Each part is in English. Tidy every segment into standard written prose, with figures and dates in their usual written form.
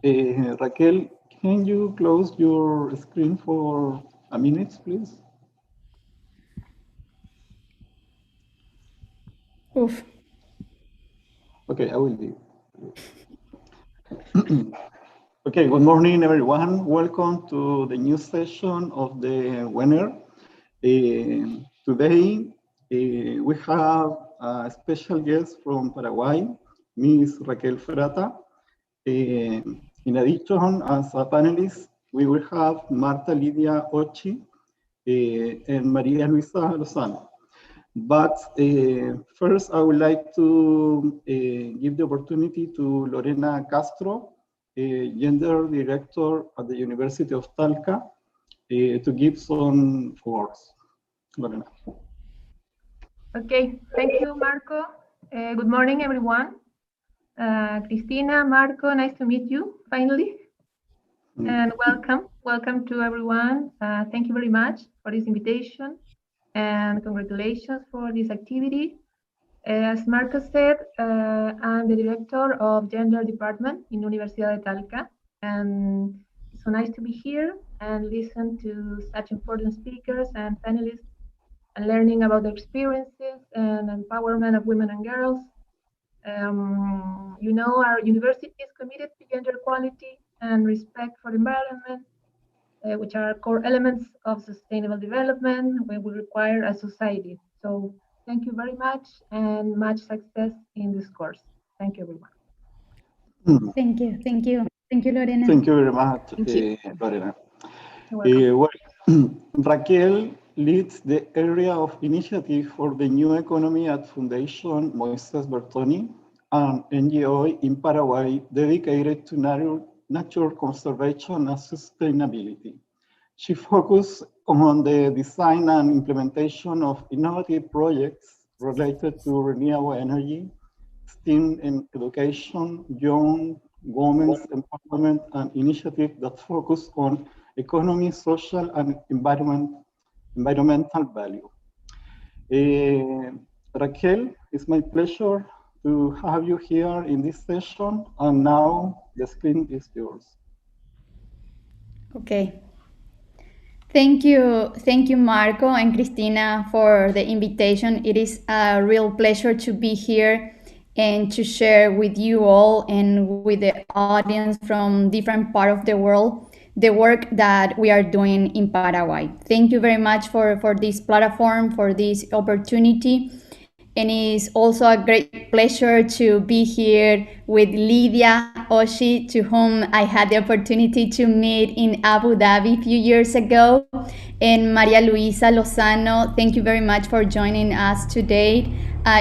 Raquel, can you close your screen for a minute, please? Oof. Okay, I will do. Okay, good morning, everyone. Welcome to the new session of the webinar. Today, we have a special guest from Paraguay, Ms. Raquel Fratta. In addition, as a panelist, we will have Marta Lidia Ochi and Maria Luisa Lozano. But first, I would like to give the opportunity to Lorena Castro, Gender Director at the University of Talca, to give some words. Lorena. Okay, thank you, Marco. Good morning, everyone. Cristina, Marco, nice to meet you finally. And welcome to everyone. Thank you very much for this invitation and congratulations for this activity. As Marco said, I'm the director of Gender Department in Universidad de Talca, and it's so nice to be here and listen to such important speakers and panelists and learning about their experiences and empowerment of women and girls. You know, our university is committed to gender equality and respect for the environment, which are core elements of sustainable development when we require a society. So thank you very much and much success in this course. Thank you, everyone. Thank you, thank you. Thank you, Lorena. Thank you very much, Lorena. Raquel leads the area of initiative for the new economy at Foundation Moisé Bertoni, an NGO in Paraguay dedicated to nature conservation and sustainability. She focused on the design and implementation of innovative projects related to renewable energy, STEM and education, young women's empowerment, and initiatives that focus on economy, social, and environmental value. Raquel, it's my pleasure to have you here in this session, and now the screen is yours. Okay. Thank you, Marco and Cristina, for the invitation. It is a real pleasure to be here and to share with you all and with the audience from different parts of the world the work that we are doing in Paraguay. Thank you very much for this platform, for this opportunity. And it's also a great pleasure to be here with Lidia Oshi, to whom I had the opportunity to meet in Abu Dhabi a few years ago, and Maria Luisa Lozano. Thank you very much for joining us today.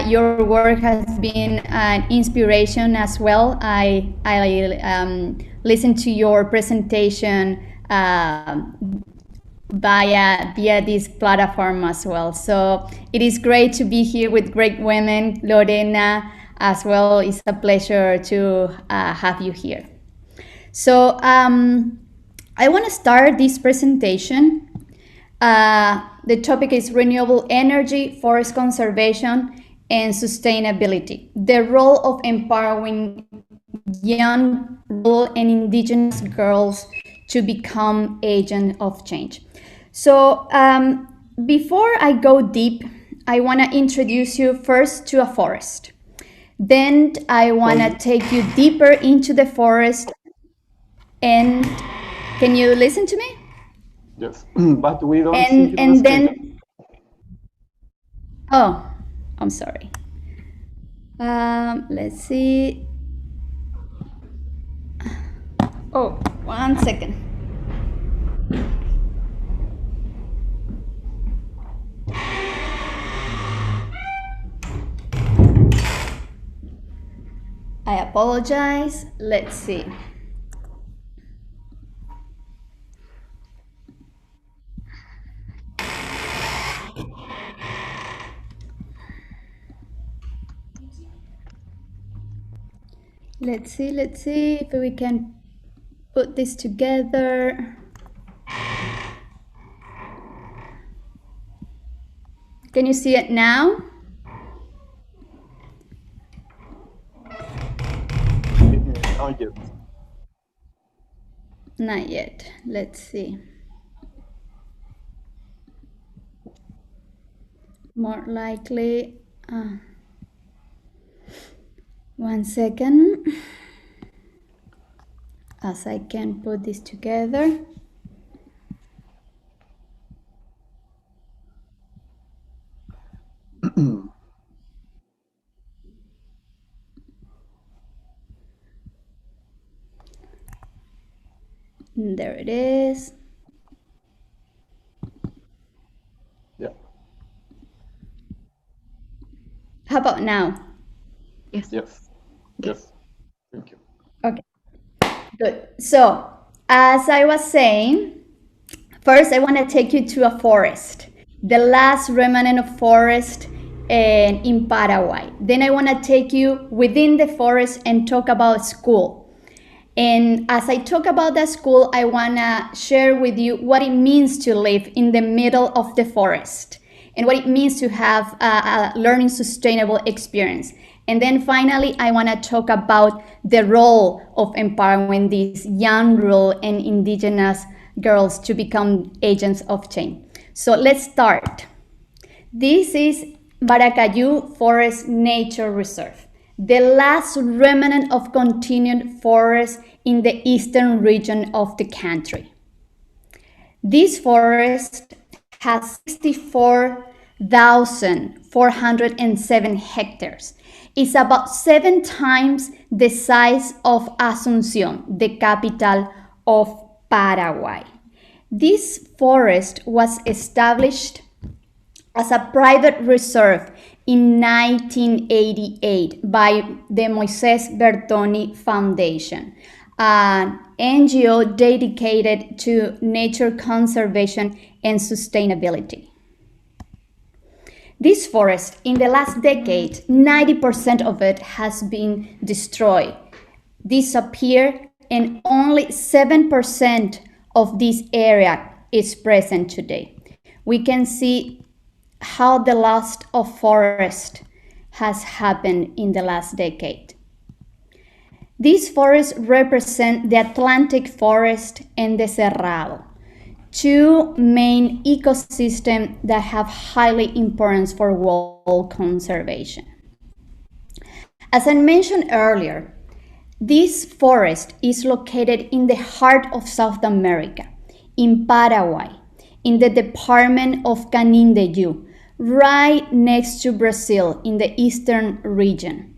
Your work has been an inspiration as well. I listened to your presentation via this platform as well. So it is great to be here with great women. Lorena as well, it's a pleasure to have you here. So I want to start this presentation. The topic is renewable energy, forest conservation, and sustainability. The role of empowering young, rural, and indigenous girls to become agents of change. So before I go deep, I want to introduce you first to a forest. Then I want to take you deeper into the forest. And can you listen to me? Yes, but we don't see and then, oh, I'm sorry. Let's see. Oh, 1 second. I apologize. Let's see. Let's see if we can put this together. Can you see it now? Oh, yes. Not yet. Let's see. More likely. One second. As I can put this together. There it is. Yeah. How about now? Yes. Yes. Yes. Thank you. Okay, good. So, as I was saying, first I want to take you to a forest, the last remnant of forest in Paraguay. Then I want to take you within the forest and talk about school. And as I talk about that school, I want to share with you what it means to live in the middle of the forest and what it means to have a learning sustainable experience. And then finally, I want to talk about the role of empowering these young rural and indigenous girls to become agents of change. So let's start. This is Baracquilla Forest Nature Reserve, the last remnant of continued forest in the eastern region of the country. This forest has 64,407 hectares. It's about 7 times the size of Asunción, the capital of Paraguay. This forest was established as a private reserve in 1988 by the Moisé Bertoni Foundation, an NGO dedicated to nature conservation and sustainability. This forest, in the last decade, 90% of it has been destroyed, disappeared, and only 7% of this area is present today. We can see how the loss of forest has happened in the last decade. These forests represent the Atlantic forest and the Cerrado, two main ecosystems that have highly importance for world conservation. As I mentioned earlier, this forest is located in the heart of South America, in Paraguay, in the department of Canindeyú, right next to Brazil in the eastern region.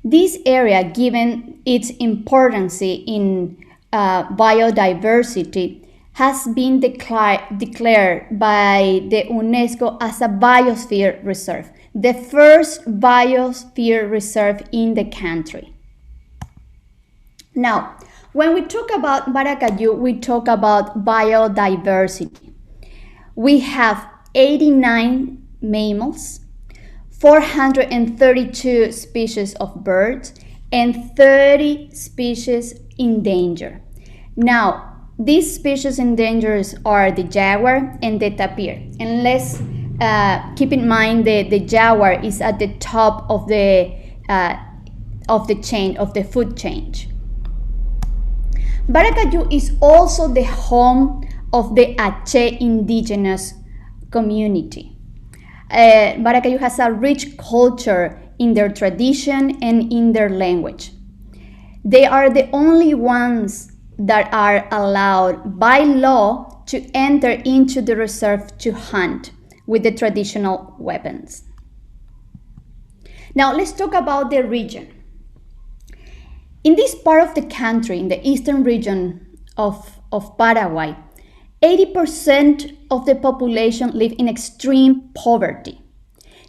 This area, given its importance in biodiversity, has been declared by the UNESCO as a biosphere reserve, the first biosphere reserve in the country. Now, when we talk about Baracquilla, we talk about biodiversity. We have 89 mammals, 432 species of birds, and 30 species in danger. Now, these species in danger are the jaguar and the tapir. And let's keep in mind that the jaguar is at the top of the chain, of the food chain. Baracquilla is also the home of the Ache indigenous community. Baracquilla has a rich culture in their tradition and in their language. They are the only ones that are allowed by law to enter into the reserve to hunt with the traditional weapons. Now let's talk about the region. In this part of the country, in the eastern region of Paraguay, 80% of the population live in extreme poverty.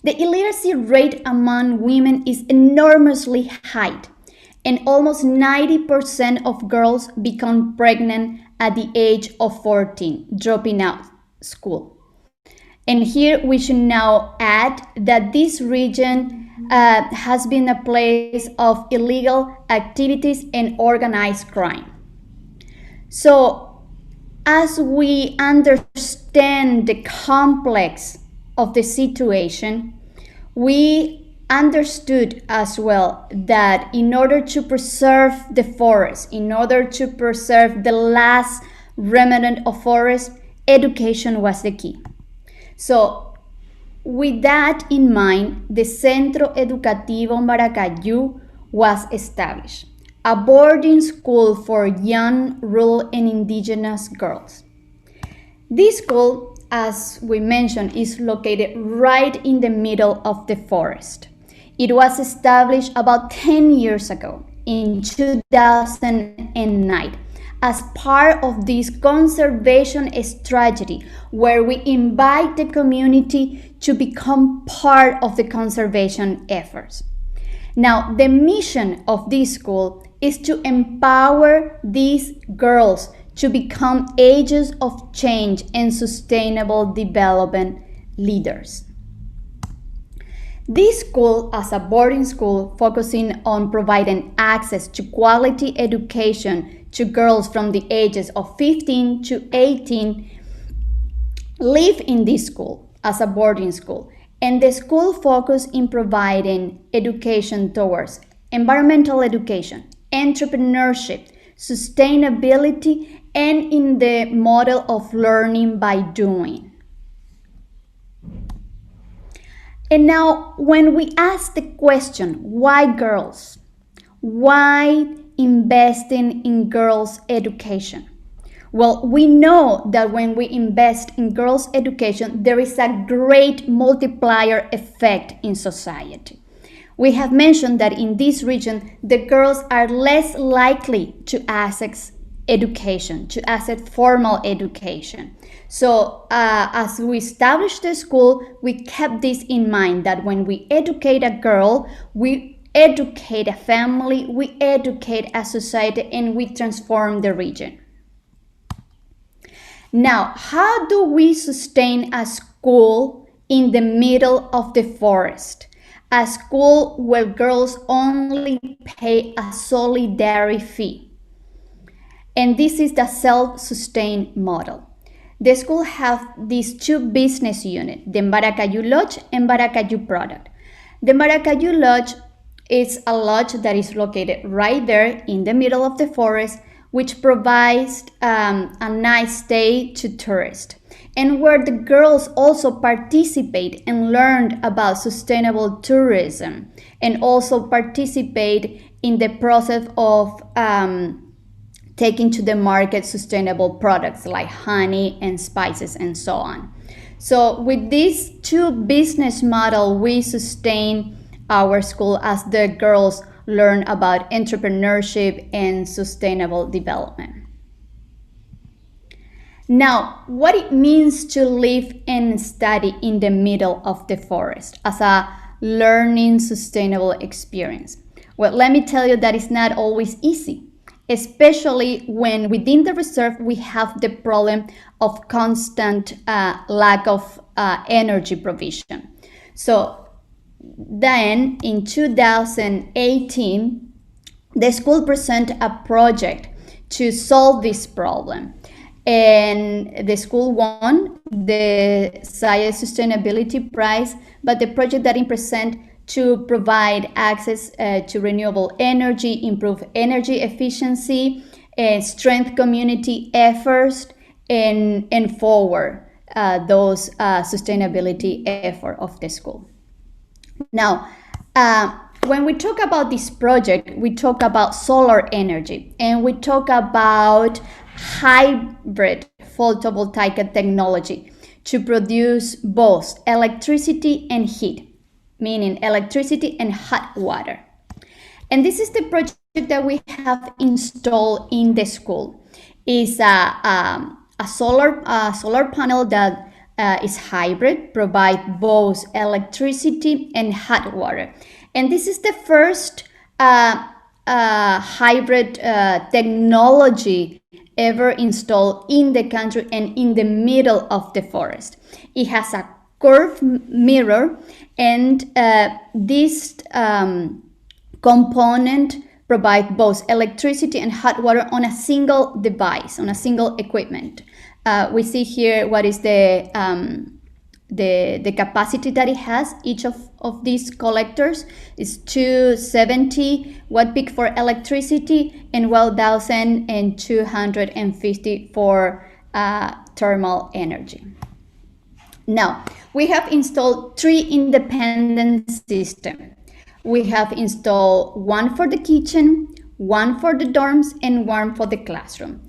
The illiteracy rate among women is enormously high, and almost 90% of girls become pregnant at the age of 14, dropping out school. And here we should now add that this region has been a place of illegal activities and organized crime. So, as we understand the complex of the situation, we understood as well that in order to preserve the forest, in order to preserve the last remnant of forest, education was the key. So with that in mind, the Centro Educativo Baracquilla was established, a boarding school for young rural and indigenous girls. This school, as we mentioned, is located right in the middle of the forest. It was established about 10 years ago in 2009 as part of this conservation strategy where we invite the community to become part of the conservation efforts. Now, the mission of this school is to empower these girls to become agents of change and sustainable development leaders. This school, as a boarding school focusing on providing access to quality education to girls from the ages of 15 to 18, live in this school as a boarding school. And the school focused in providing education towards environmental education, entrepreneurship, sustainability, and in the model of learning by doing. And now, when we ask the question, why girls? Why investing in girls' education? Well, we know that when we invest in girls' education, there is a great multiplier effect in society. We have mentioned that in this region, the girls are less likely to access education, to access formal education. So as we established the school, we kept this in mind, that when we educate a girl, we educate a family, we educate a society, and we transform the region. Now, how do we sustain a school in the middle of the forest? A school where girls only pay a solidary fee. And this is the self-sustained model. The school have these two business units, the Baracquilla Lodge and Baracquilla Product. The Baracquilla Lodge is a lodge that is located right there in the middle of the forest, which provides a nice stay to tourists, and where the girls also participate and learn about sustainable tourism, and also participate in the process of taking to the market sustainable products like honey and spices and so on. So with these two business models, we sustain our school as the girls learn about entrepreneurship and sustainable development. Now, what it means to live and study in the middle of the forest as a learning sustainable experience. Well, let me tell you that it's not always easy, especially when within the reserve we have the problem of constant lack of energy provision. So then in 2018, the school presented a project to solve this problem. And the school won the SAIA Sustainability Prize, but the project that it presented to provide access to renewable energy, improve energy efficiency, strengthen community efforts, and forward those sustainability efforts of the school. Now, when we talk about this project, we talk about solar energy, and we talk about hybrid photovoltaic technology to produce both electricity and heat, meaning electricity and hot water. And this is the project that we have installed in the school. It's a solar panel that is hybrid, provide both electricity and hot water. And this is the first hybrid technology ever installed in the country and in the middle of the forest. It has a curved mirror, and this component provides both electricity and hot water on a single device, on a single equipment. We see here what is the the capacity that it has. Each of these collectors is 270 watt peak for electricity and 1,250 for thermal energy. Now, we have installed 3 independent systems. We have installed one for the kitchen, one for the dorms, and one for the classroom.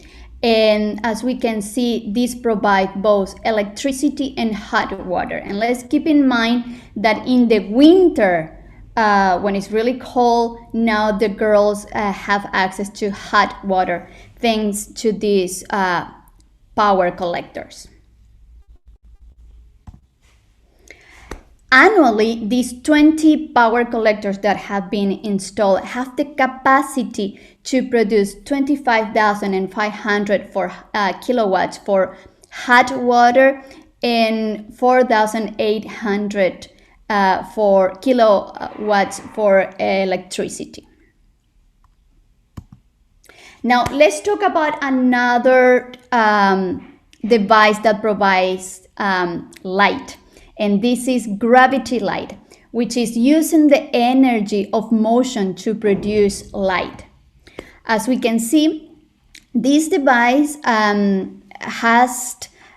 And as we can see, these provide both electricity and hot water. And let's keep in mind that in the winter, when it's really cold, now the girls have access to hot water thanks to these power collectors. Annually, these 20 power collectors that have been installed have the capacity to produce 25,500 kilowatts for hot water and 4,800 for kilowatts for electricity. Now, let's talk about another device that provides light. And this is gravity light, which is using the energy of motion to produce light. As we can see, this device has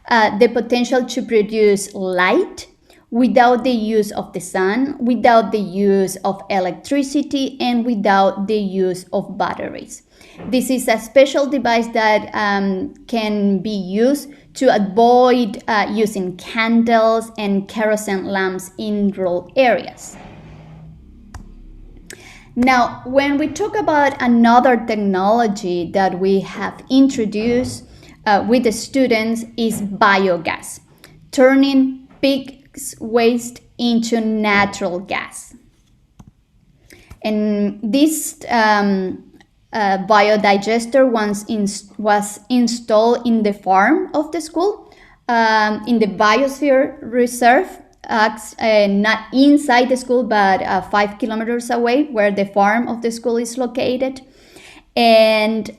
the potential to produce light without the use of the sun, without the use of electricity, and without the use of batteries. This is a special device that can be used to avoid using candles and kerosene lamps in rural areas. Now, when we talk about another technology that we have introduced with the students is biogas, turning pigs' waste into natural gas. And this biodigester was installed in the farm of the school, in the biosphere reserve, not inside the school, but 5 kilometers away where the farm of the school is located. And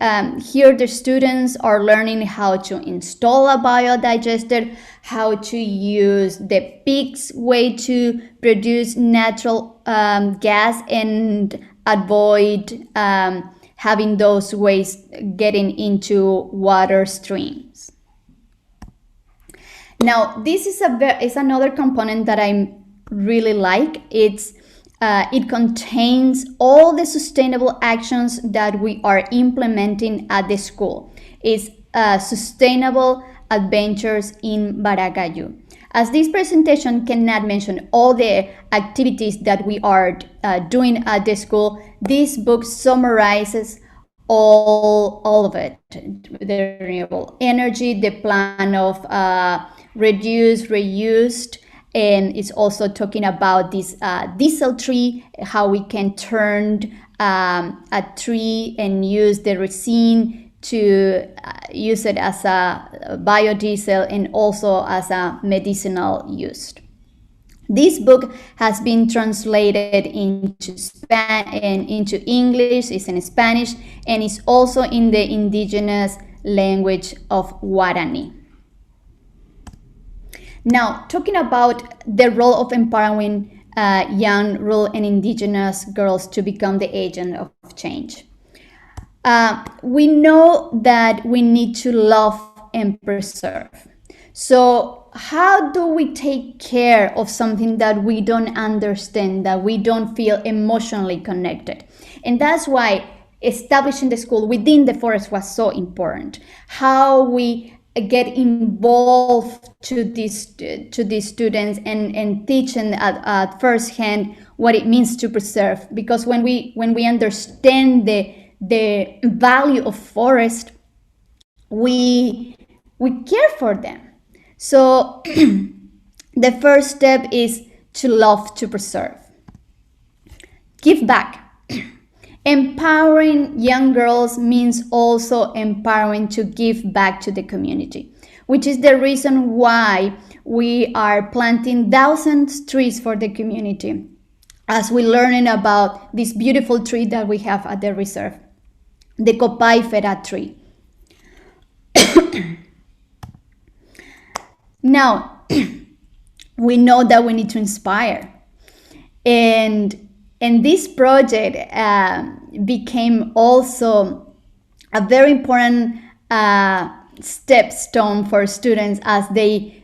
here the students are learning how to install a biodigester, how to use the pig's waste to produce natural gas and avoid having those waste getting into water streams. Now, this is another component that I really like. It contains all the sustainable actions that we are implementing at the school. It's Sustainable Adventures in Baracquilla. As this presentation cannot mention all the activities that we are doing at the school, this book summarizes all of it. The renewable energy, the plan of reduce, reused, and it's also talking about this diesel tree, how we can turn a tree and use the resin to use it as a biodiesel and also as a medicinal use. This book has been translated into English, it's in Spanish, and it's also in the indigenous language of Guarani. Now, talking about the role of empowering young rural and indigenous girls to become the agent of change. We know that we need to love and preserve. So how do we take care of something that we don't understand, that we don't feel emotionally connected? And that's why establishing the school within the forest was so important. How we get involved to these students and teaching at first hand what it means to preserve. Because when we understand the value of forest, we care for them. So the first step is to love to preserve. Give back. Empowering young girls means also empowering to give back to the community, which is the reason why we are planting thousands of trees for the community as we're learning about this beautiful tree that we have at the reserve, the Copaifera tree. Now, we know that we need to inspire. And this project became also a very important stepstone for students as they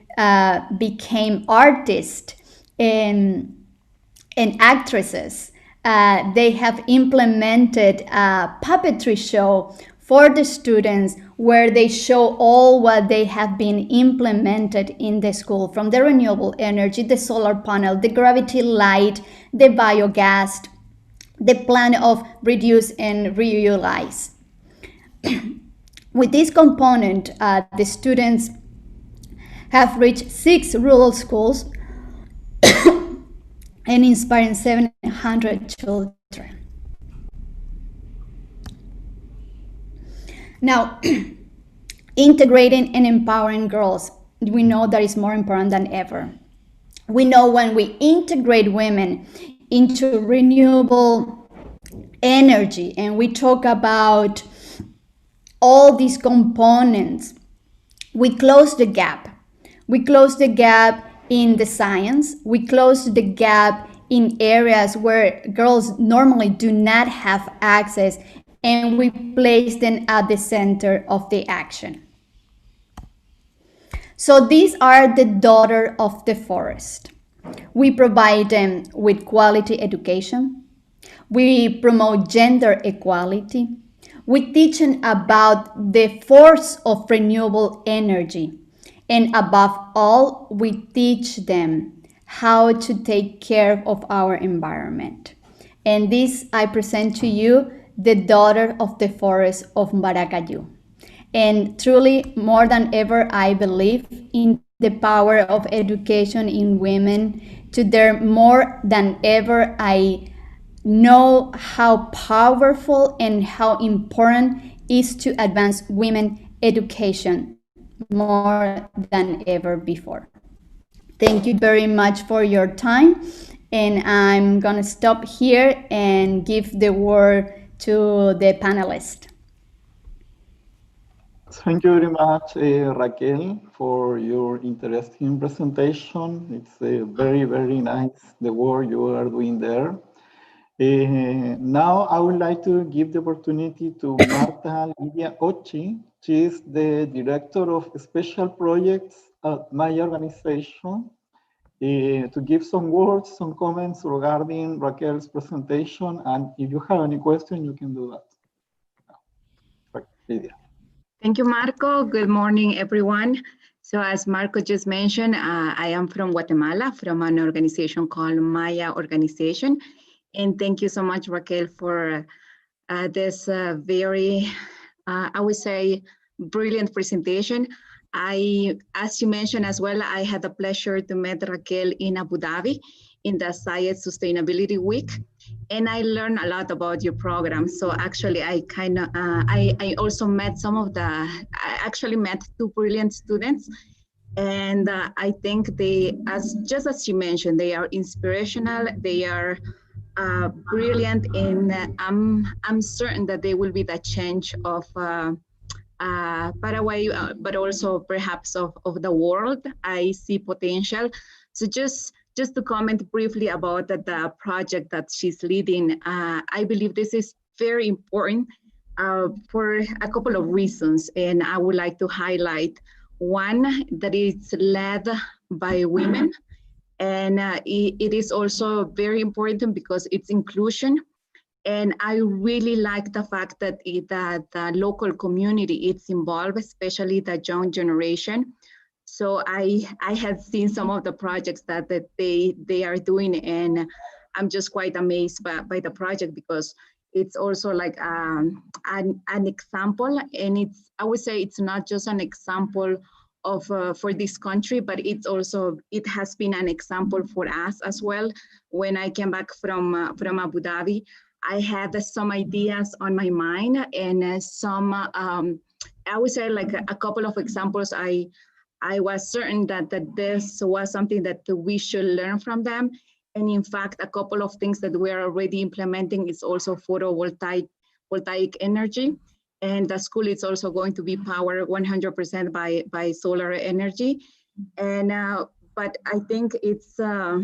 became artists and actresses. They have implemented a puppetry show for the students where they show all what they have been implemented in the school, from the renewable energy, the solar panel, the gravity light, the biogas, the plan of reduce and reutilize. With this component, the students have reached 6 rural schools and inspiring 700 children. Now, integrating and empowering girls, we know that is more important than ever. We know when we integrate women into renewable energy and we talk about all these components, we close the gap. We close the gap in the science. We close the gap in areas where girls normally do not have access, and we place them at the center of the action. So these are the daughters of the forest. We provide them with quality education. We promote gender equality. We teach them about the force of renewable energy. And above all, we teach them how to take care of our environment. And this I present to you, the daughter of the forest of Baracquilla. And truly, more than ever, I believe in the power of education in women. Today, more than ever, I know how powerful and how important is to advance women education more than ever before. Thank you very much for your time, and I'm gonna stop here and give the word to the panelists. Thank you very much, Raquel, for your interesting presentation. It's very, very nice, the work you are doing there. Now I would like to give the opportunity to Marta Lidia Ochi. She is the Director of Special Projects at my organization, to give some words, some comments regarding Raquel's presentation. And if you have any question, you can do that. Right, Lidia. Thank you, Marco. Good morning, everyone. So as Marco just mentioned, I am from Guatemala, from an organization called Maya Organization. And thank you so much, Raquel, for this very, I would say, brilliant presentation. As you mentioned as well, I had the pleasure to meet Raquel in Abu Dhabi in the Science Sustainability Week. And I learned a lot about your program. So actually, I also met I actually met 2 brilliant students. And I think just as you mentioned, they are inspirational. They are brilliant, and I'm certain that they will be the change of Paraguay, but also perhaps of the world. I see potential. So just to comment briefly about the project that she's leading, I believe this is very important for a couple of reasons, and I would like to highlight one, that it's led by women. And it is also very important because it's inclusion. And I really like the fact that the local community is involved, especially the young generation. So I have seen some of the projects that they are doing, and I'm just quite amazed by the project, because it's also like an example. And I would say it's not just an example of for this country, but it has been an example for us as well. When I came back from Abu Dhabi, I had some ideas on my mind, and some I would say like a couple of examples. I was certain that this was something that we should learn from them. And in fact, a couple of things that we're already implementing is also photovoltaic energy. And the school is also going to be powered 100% by solar energy. And but I think it's I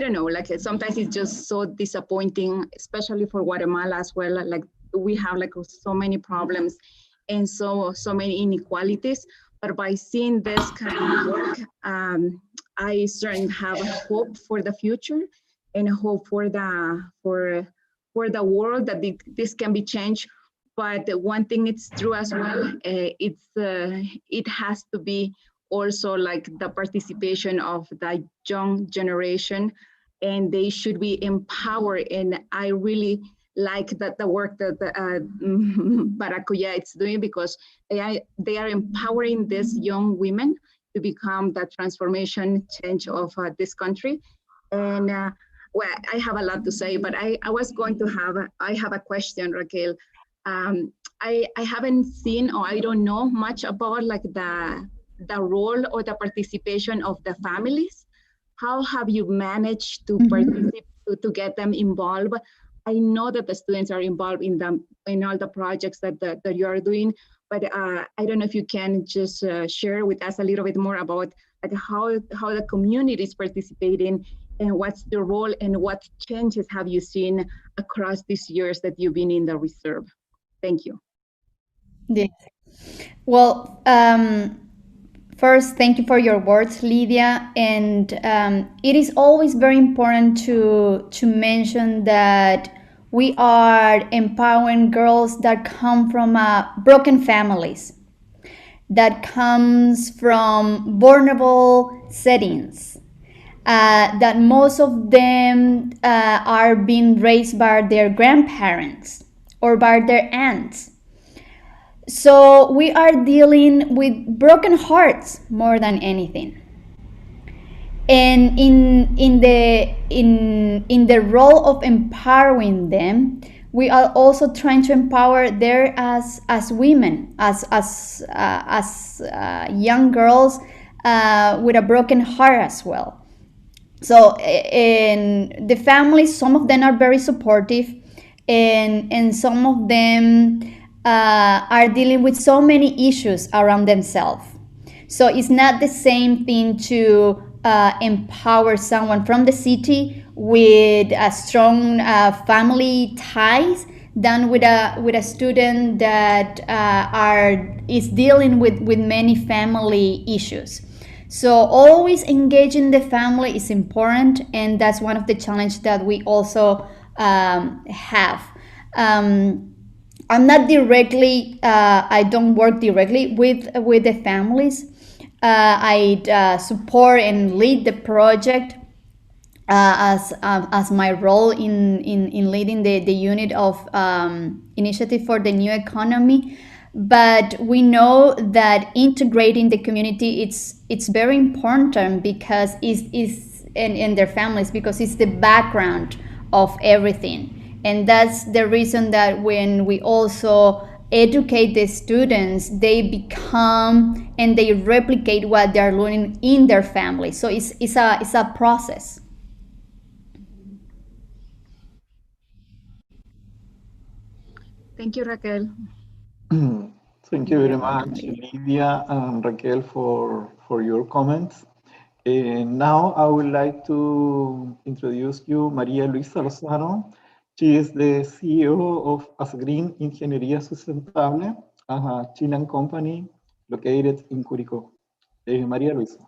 don't know, like sometimes it's just so disappointing, especially for Guatemala as well. Like we have like so many problems and so many inequalities. But by seeing this kind of work, I certainly have a hope for the future and a hope for the world that this can be changed. But one thing it's true as well, it has to be also like the participation of the young generation, and they should be empowered. And I really like that the work that Baracquilla is doing, because they are empowering these young women to become the transformation change of this country. And well, I have a lot to say, but I was going to have a question, Raquel. I haven't seen, or I don't know much about like the role or the participation of the families. How have you managed to participate, to get them involved? I know that the students are involved in all the projects that you are doing, but I don't know if you can just share with us a little bit more about like how the community is participating, and what's the role, and what changes have you seen across these years that you've been in the reserve? Thank you. Yeah. Well, first, thank you for your words, Lydia. And it is always very important to mention that we are empowering girls that come from broken families, that comes from vulnerable settings, that most of them are being raised by their grandparents or by their aunts. So we are dealing with broken hearts more than anything. And in the role of empowering them, we are also trying to empower them as women, as young girls with a broken heart as well. So in the families, some of them are very supportive, and some of them are dealing with so many issues around themselves. So it's not the same thing to empower someone from the city with a strong family ties than with a student that is dealing with many family issues. So always engaging the family is important, and that's one of the challenges that we also have. I'm not directly, I don't work directly with the families. I support and lead the project as my role in leading the unit of Initiative for the New Economy. But we know that integrating the community, it's very important, because it's in their families, because it's the background of everything. And that's the reason that when we also educate the students, they become and they replicate what they're learning in their family. So it's a process. Thank you, Raquel. Thank you very much, Lydia and Raquel, for your comments. And now I would like to introduce you María Luisa Lozano. She is the CEO of Asgreen Ingeniería Sustentable, a Chilean company located in Curicó. María Luisa.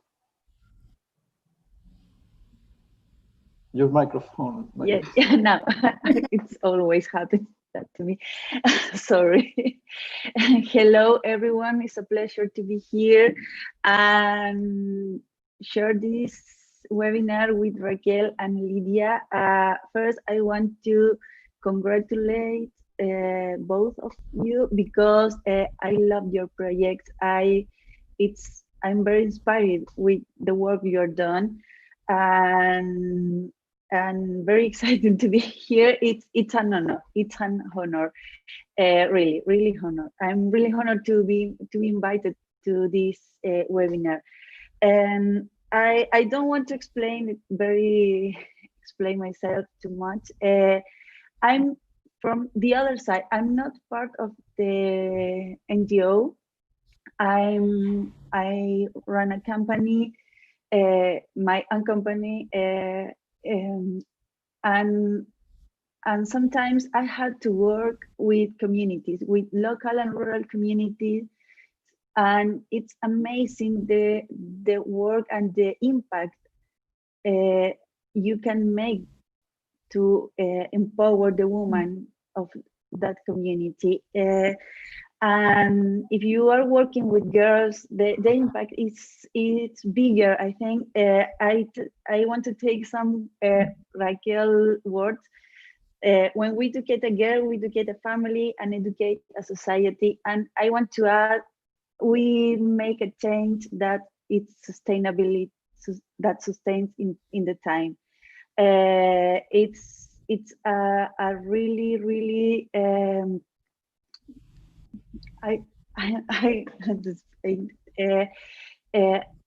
Your microphone. Yes, yeah, no, it's always happened that to me. Sorry. Hello, everyone. It's a pleasure to be here and share this webinar with Raquel and Lydia. First, I want to congratulate both of you, because I love your project. I'm very inspired with the work you're done, and very excited to be here. It's an honor. It's an honor. Really honor. I'm really honored to be invited to this webinar. And I don't want to explain myself too much. I'm from the other side. I'm not part of the NGO. I run a company, my own company, and sometimes I had to work with communities, with local and rural communities, and it's amazing the work and the impact you can make to empower the woman of that community. And if you are working with girls, the impact it's bigger. I think I want to take some Raquel words. When we educate a girl, we educate a family and educate a society. And I want to add, we make a change that it's sustainability, that sustains in the time. It's a really I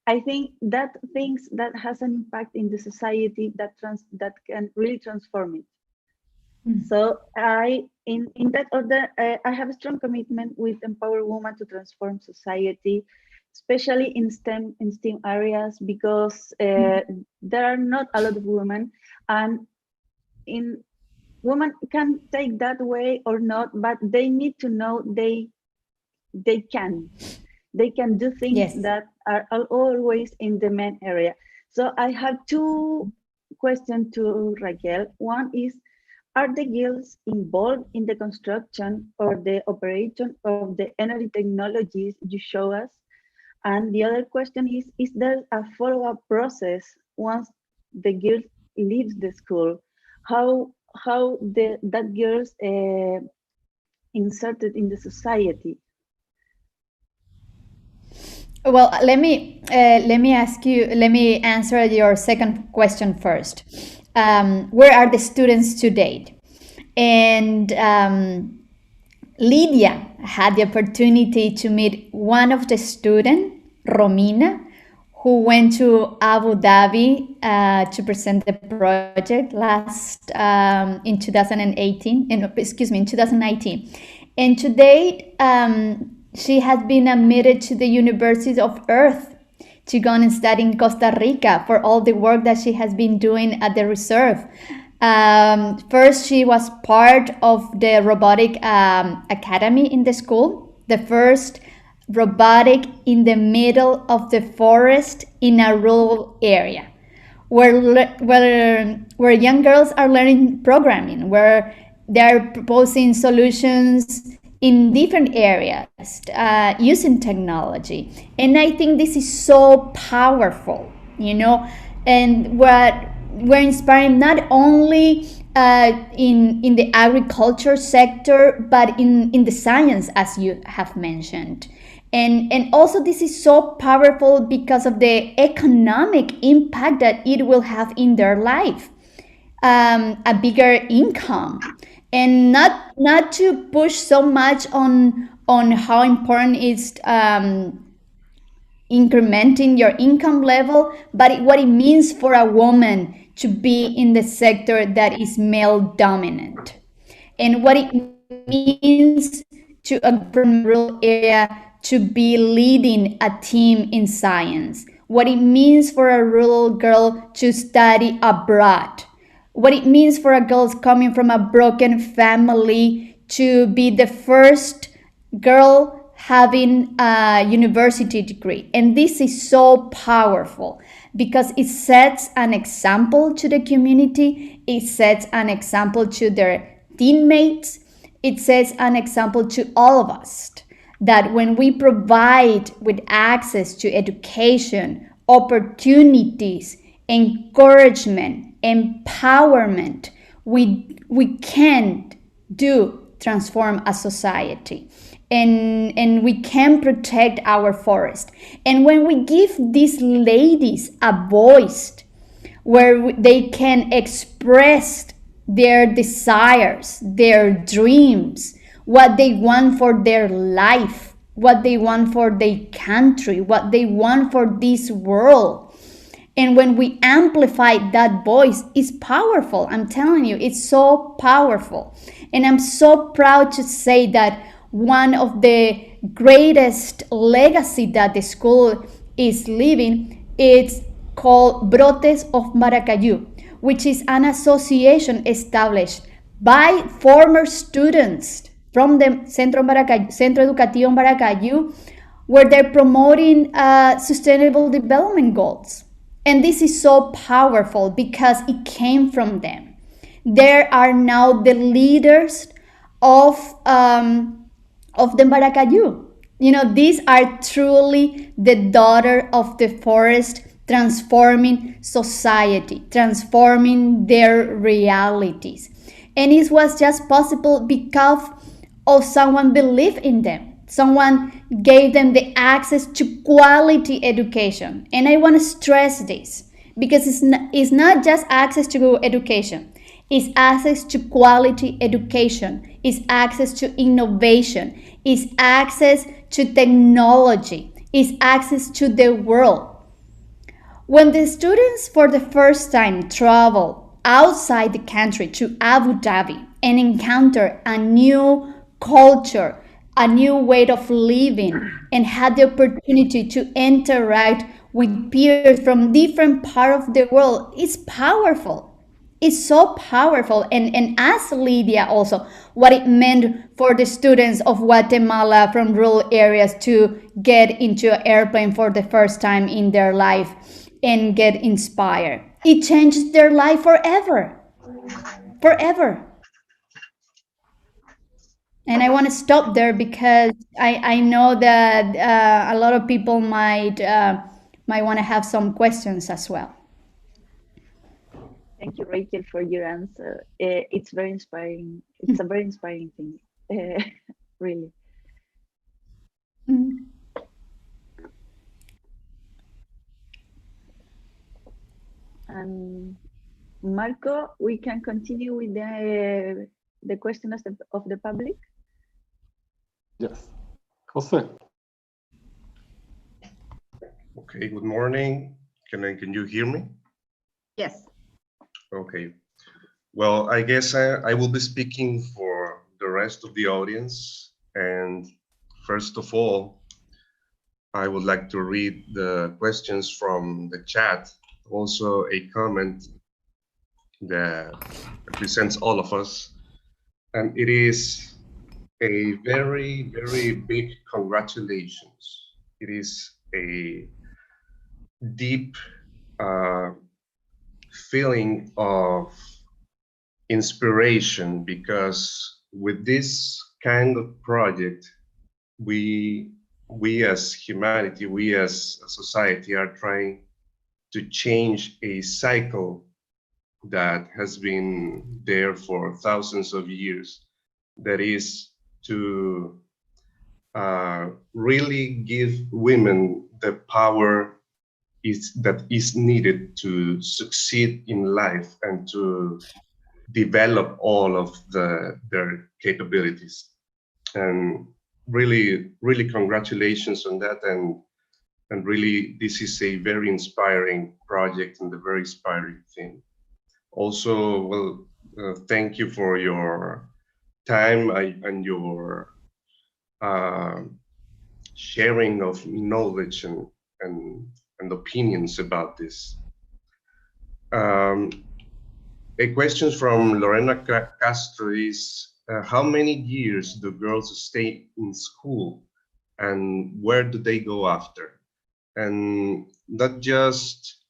I think that things that has an impact in the society that can really transform it. So in that order, I have a strong commitment with empower women to transform society, especially in STEM areas, because there are not a lot of women, and women can take that way or not, but they need to know they can do things that are always in the main area. So I have two questions to Raquel. One is, are the girls involved in the construction or the operation of the energy technologies you show us? And the other question is there a follow-up process once the girl leaves the school? How that girls inserted in the society? Well, let me answer your second question first. Where are the students to date? And Lydia had the opportunity to meet one of the students, Romina, who went to Abu Dhabi to present the project in 2018, in 2019. And to date, she has been admitted to the University of Earth to go and study in Costa Rica for all the work that she has been doing at the reserve. First, she was part of the robotic academy in the school, the first robotic in the middle of the forest in a rural area, where young girls are learning programming, where they're proposing solutions in different areas using technology. And I think this is so powerful, and we're inspiring not only in the agriculture sector, but in the science, as you have mentioned. And also this is so powerful because of the economic impact that it will have in their life, a bigger income, and not to push so much on how important is incrementing your income level, but what it means for a woman to be in the sector that is male dominant, and what it means to a rural area to be leading a team in science, what it means for a rural girl to study abroad, what it means for a girl coming from a broken family to be the first girl having a university degree. And this is so powerful because it sets an example to the community, it sets an example to their teammates, it sets an example to all of us, that when we provide with access to education, opportunities, encouragement, empowerment, we can transform a society, and we can protect our forest. And when we give these ladies a voice where they can express their desires, their dreams, what they want for their life, what they want for their country, what they want for this world, and when we amplify that voice, it's powerful. I'm telling you, it's so powerful. And I'm so proud to say that one of the greatest legacy that the school is leaving. It's called Brotes of Maracayú, which is an association established by former students from the Centro Educativo in Baracayú, where they're promoting sustainable development goals. And this is so powerful because it came from them. There are now the leaders of the Baracayú. You know, these are truly the daughter of the forest, transforming society, transforming their realities. And it was just possible because of someone believed in them. Someone gave them the access to quality education. And I want to stress this because it's not just access to education. It's access to quality education. It's access to innovation. It's access to technology. It's access to the world. When the students for the first time travel outside the country to Abu Dhabi and encounter a new culture, a new way of living, and had the opportunity to interact with peers from different parts of the world, it's powerful. It's so powerful. And as Lydia also, what it meant for the students of Guatemala from rural areas to get into an airplane for the first time in their life and get inspired. It changed their life forever. Forever. And I want to stop there because I know that a lot of people might want to have some questions as well. Thank you, Rachel, for your answer. It's very inspiring. It's a very inspiring thing, really. Mm. And Marco, we can continue with the questions of the public. Yes. Jose. Okay, good morning. Can you hear me? Yes. Okay. Well, I guess I will be speaking for the rest of the audience. And first of all, I would like to read the questions from the chat. Also a comment that represents all of us. And it is a very, very big congratulations. It is a deep feeling of inspiration, because with this kind of project, we as humanity, we as a society are trying to change a cycle that has been there for thousands of years, that is to really give women the power that is needed to succeed in life and to develop all of their capabilities. And really, really congratulations on that. And really, this is a very inspiring project and a very inspiring thing. Also, well, thank you for your time and your sharing of knowledge and opinions about this. A question from Lorena Castro is, how many years do girls stay in school and where do they go after? And not just,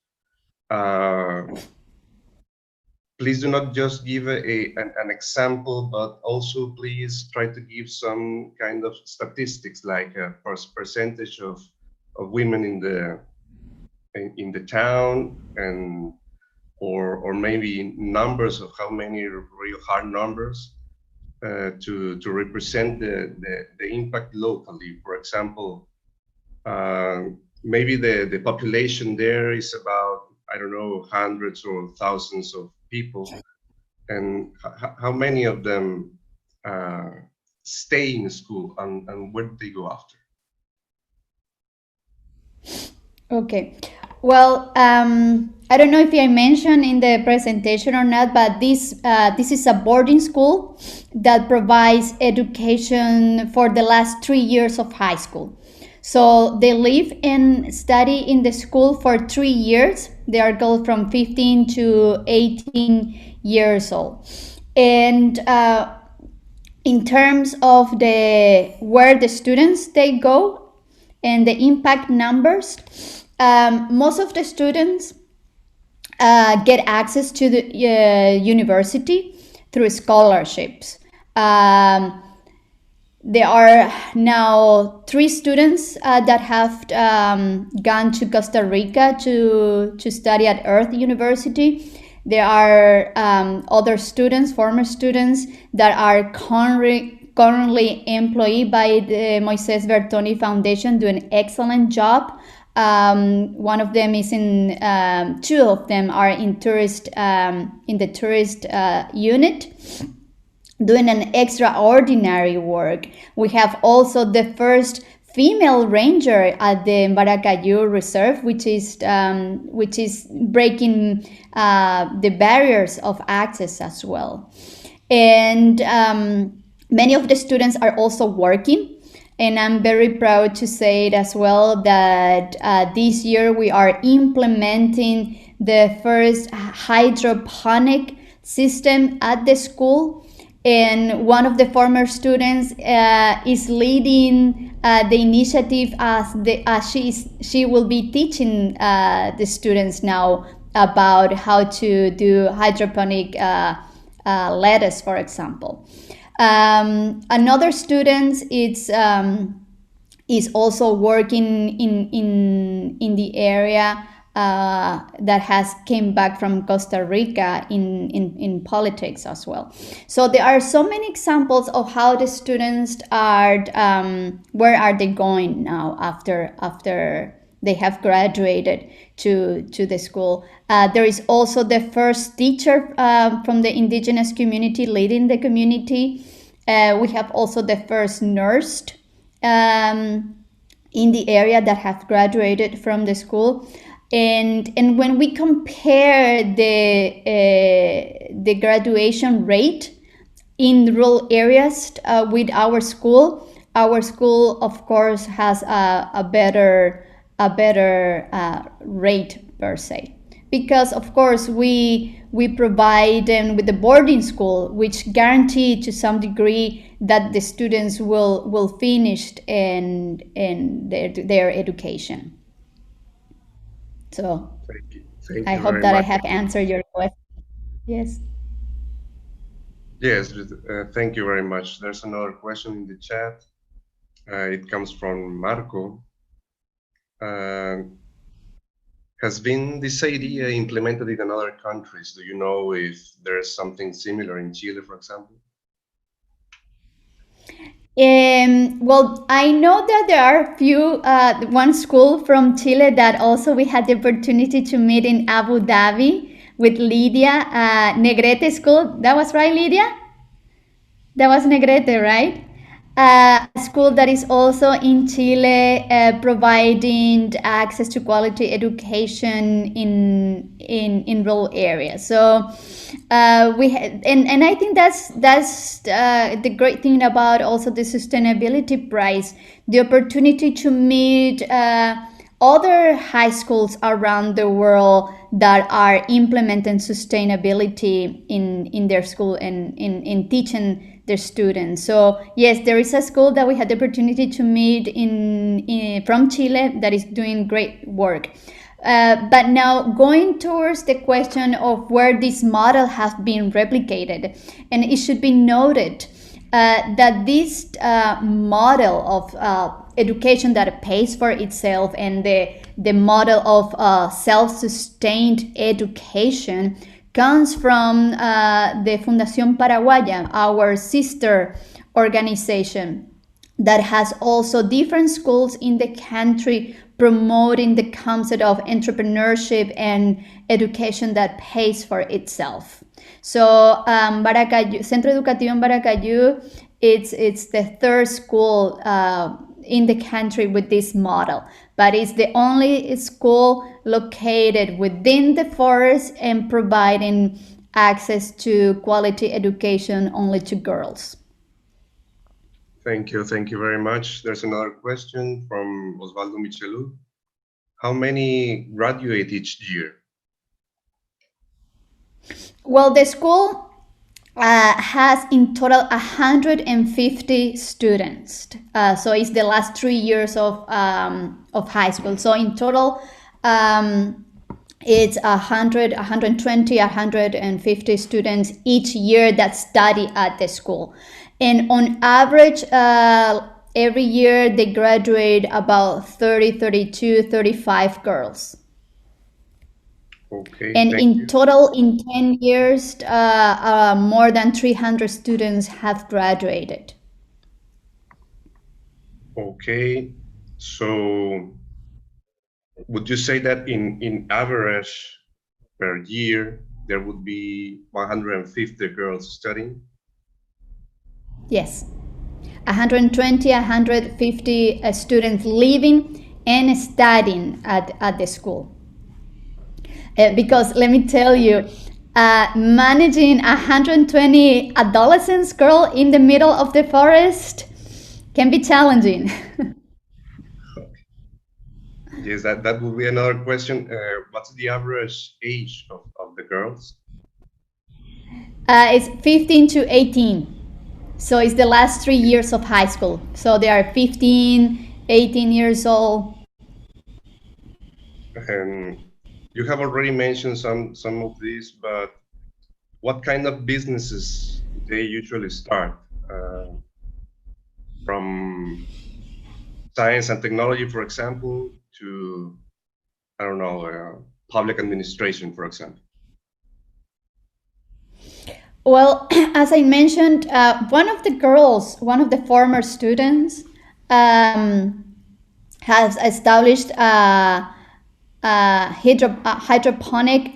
please do not just give an example, but also please try to give some kind of statistics, like a percentage of women in the town, and or maybe numbers of how many real hard numbers to represent the impact locally. For example, maybe the population there is about, I don't know, hundreds or thousands of people, and how many of them stay in school, and where do they go after? Okay. Well, I don't know if I mentioned in the presentation or not, but this is a boarding school that provides education for the last 3 years of high school. So they live and study in the school for 3 years. They are girls from 15 to 18 years old. And in terms of where the students they go and the impact numbers, most of the students get access to the university through scholarships. There are now 3 students that have gone to Costa Rica to study at Earth University. There are other students, former students, that are currently employed by the Moisé Bertoni Foundation, doing an excellent job. One of them is in, 2 of them are in the tourist unit, doing an extraordinary work. We have also the first female ranger at the Baracquilla Reserve, which is breaking the barriers of access as well. And many of the students are also working. And I'm very proud to say it as well that this year we are implementing the first hydroponic system at the school. And one of the former students is leading the initiative as she will be teaching the students now about how to do hydroponic lettuce, for example. Another student is also working in the area that has came back from Costa Rica in politics as well. So there are so many examples of how the students are, where are they going now after they have graduated to the school. There is also the first teacher from the indigenous community leading the community. We have also the first nurse in the area that have graduated from the school. And when we compare the graduation rate in rural areas with our school of course has a better rate per se, because of course we provide them with the boarding school, which guarantee to some degree that the students will finish in their education. So Thank I you hope very that I much. have answered your question. Yes. Yes, thank you very much. There's another question in the chat. It comes from Marco. Has been this idea implemented in other countries? Do you know if there's something similar in Chile, for example? Well, I know that there are few, one school from Chile that also we had the opportunity to meet in Abu Dhabi with Lydia, Negrete School. That was right, Lydia? That was Negrete, right? A school that is also in Chile, providing access to quality education in rural areas. So and I think that's the great thing about also the sustainability prize, the opportunity to meet other high schools around the world that are implementing sustainability in their school and in teaching their students. So yes, there is a school that we had the opportunity to meet from Chile that is doing great work. But now going towards the question of where this model has been replicated, and it should be noted that this model of education that pays for itself and the model of self-sustained education comes from the Fundación Paraguaya, our sister organization that has also different schools in the country promoting the concept of entrepreneurship and education that pays for itself. So Centro Educativo in Baracquilla, it's the third school in the country with this model. but it's the only school located within the forest and providing access to quality education only to girls. Thank you very much. There's another question from Osvaldo Michelu. How many graduate each year? Well, the school has in total 150 students. So it's the last 3 years of high school. So in total, it's 100, 120, 150 students each year that study at the school. And on average, every year they graduate about 30, 32, 35 girls. Okay. And in total, in 10 years, more than 300 students have graduated. Okay. So would you say that in average per year, there would be 150 girls studying? Yes. 120, 150 students living and studying at the school. Because let me tell you, managing 120 adolescents girl in the middle of the forest can be challenging. Yes, that would be another question. What's the average age of the girls? It's 15 to 18. So it's the last 3 years of high school. So they are 15, 18 years old. And you have already mentioned some of these, but what kind of businesses they usually start? From science and technology, for example, to, I don't know, public administration, for example. Well, as I mentioned, one of the former students, has established a hydroponic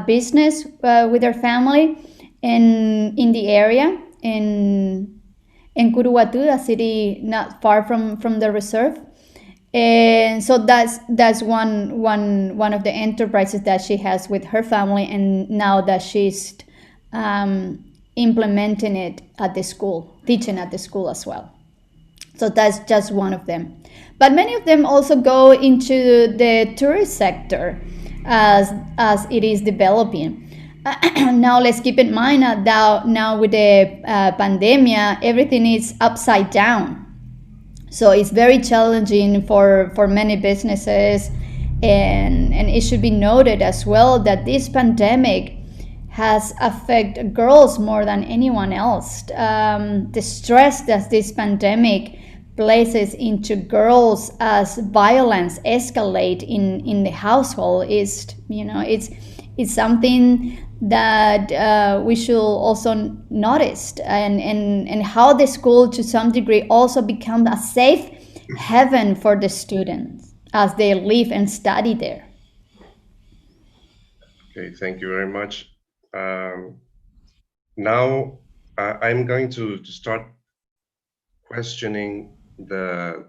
business with her family in the area in Curuguatú, a city not far from the reserve. And so that's one of the enterprises that she has with her family, and now that she's implementing it at the school, teaching at the school as well. So that's just one of them. But many of them also go into the tourist sector as it is developing. Now let's keep in mind that now with the pandemic, everything is upside down. So it's very challenging for many businesses, and it should be noted as well that this pandemic has affected girls more than anyone else. The stress that this pandemic places into girls as violence escalate in the household is, it's something that we should also notice, and how the school to some degree also becomes a safe haven for the students as they live and study there. Okay, thank you very much. Now I'm going to start questioning the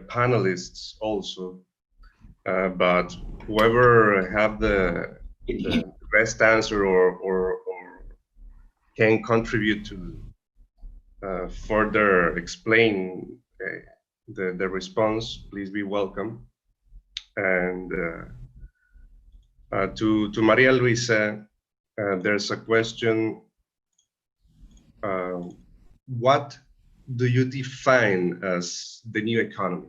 panelists also, but whoever have the best answer or can contribute to further explain the response, please be welcome. And to Maria Luisa, there's a question. What do you define as the new economy?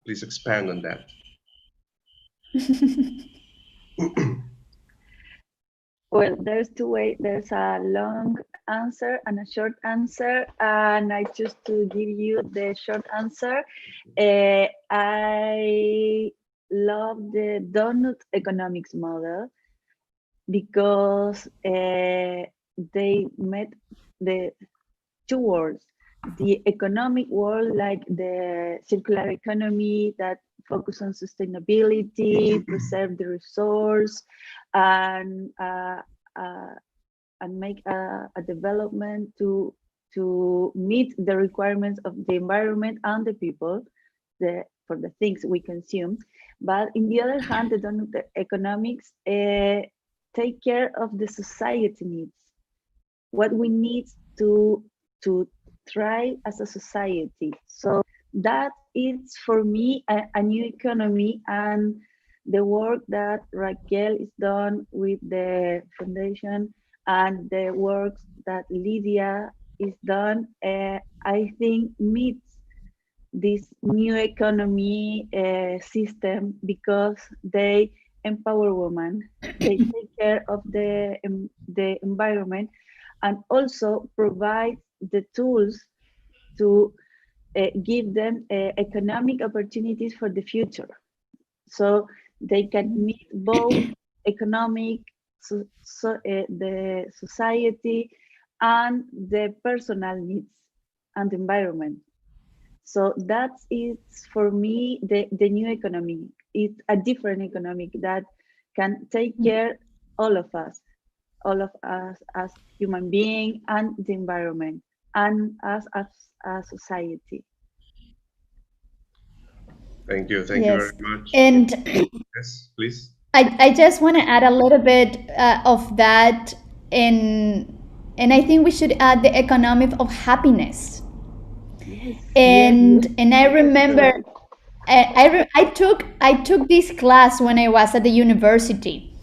Please expand on that. Well, there's two ways. There's a long answer and a short answer, and I choose to give you the short answer. I love the donut economics model because they met the two worlds: the economic world, like the circular economy that focus on sustainability, preserve the resource, and make a development to meet the requirements of the environment and the people. the things we consume. But in the other hand, the donut economics take care of the society needs, what we need to thrive as a society. So that is for me a new economy, and the work that Raquel is done with the foundation and the work that Lydia is done, I think meets this new economy system, because they empower women, they take care of the environment, and also provide the tools to give them economic opportunities for the future, so they can meet both economic, the society, and the personal needs and environment. So that is for me the new economy. It's a different economic that can take care all of us as human being, and the environment, and as a society. Thank you Yes. very much. And Yes, please. I just want to add a little bit of that, and I think we should add the economic of happiness. Yes, And yes, and I remember right. I took this class when I was at the university,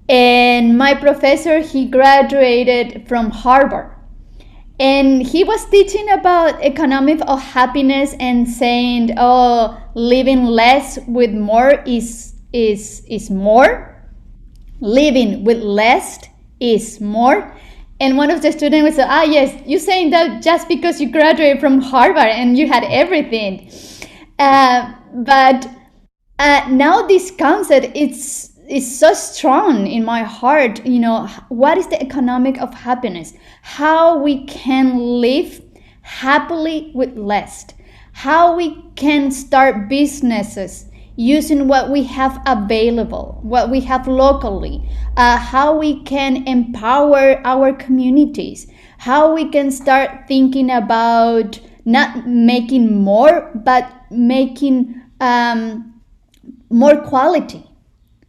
and my professor, he graduated from Harvard, and he was teaching about economic of happiness and saying, oh, living less with more is more, living with less is more. And one of the students would say, ah, yes, you're saying that just because you graduated from Harvard and you had everything. But now this concept is so strong in my heart. You know, what is the economic of happiness? How we can live happily with less. How we can start businesses using what we have available, what we have locally, how we can empower our communities, how we can start thinking about not making more, but making more quality.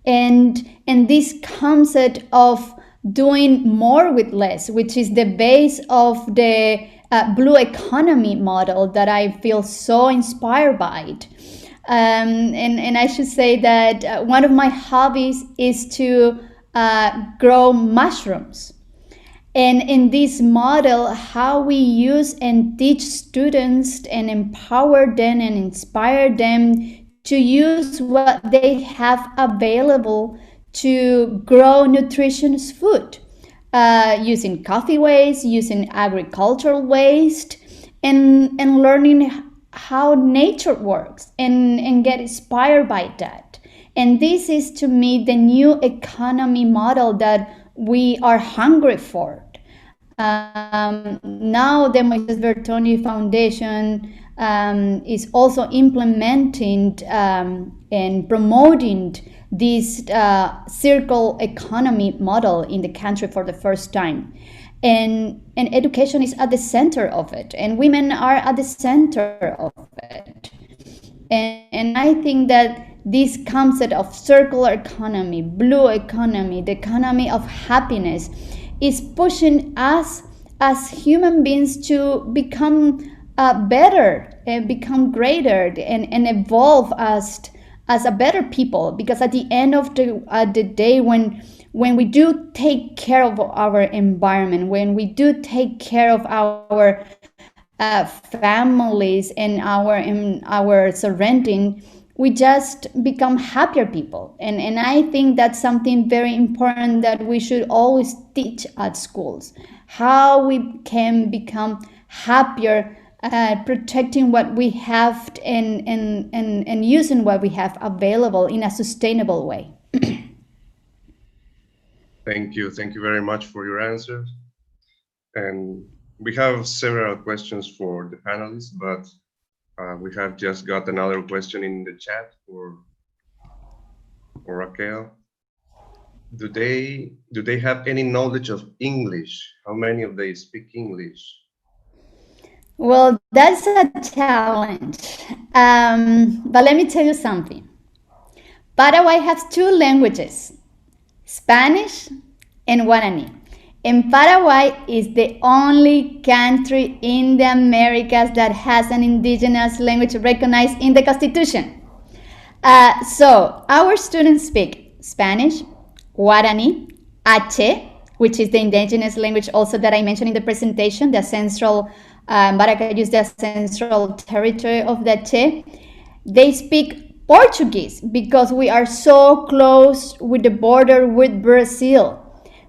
And this concept of doing more with less, which is the base of the blue economy model that I feel so inspired by it. And I should say that one of my hobbies is to grow mushrooms. And in this model, how we use and teach students and empower them and inspire them to use what they have available to grow nutritious food, using coffee waste, using agricultural waste, and learning how nature works, and get inspired by that. And this is, to me, the new economy model that we are hungry for. Now the Moisé Bertoni Foundation is also implementing and promoting this circle economy model in the country for the first time. And education is at the center of it, and women are at the center of it. And I think that this concept of circular economy, blue economy, the economy of happiness, is pushing us as human beings to become better and become greater, and evolve as a better people. Because at the end of the day, when we do take care of our environment, when we do take care of our families and our surrounding, we just become happier people. And I think that's something very important that we should always teach at schools, how we can become happier, protecting what we have, and using what we have available in a sustainable way. Thank you very much for your answers. And we have several questions for the panelists, but we have just got another question in the chat for Raquel. Do they have any knowledge of English? How many of they speak English? Well, that's a challenge. But let me tell you something. Paraguay has two languages, Spanish and Guarani. And Paraguay is the only country in the Americas that has an indigenous language recognized in the Constitution. So our students speak Spanish, Guarani, Ache, which is the indigenous language also that I mentioned in the presentation. The central, Baracquilla is the central territory of the Ache. They speak Portuguese because we are so close with the border with Brazil.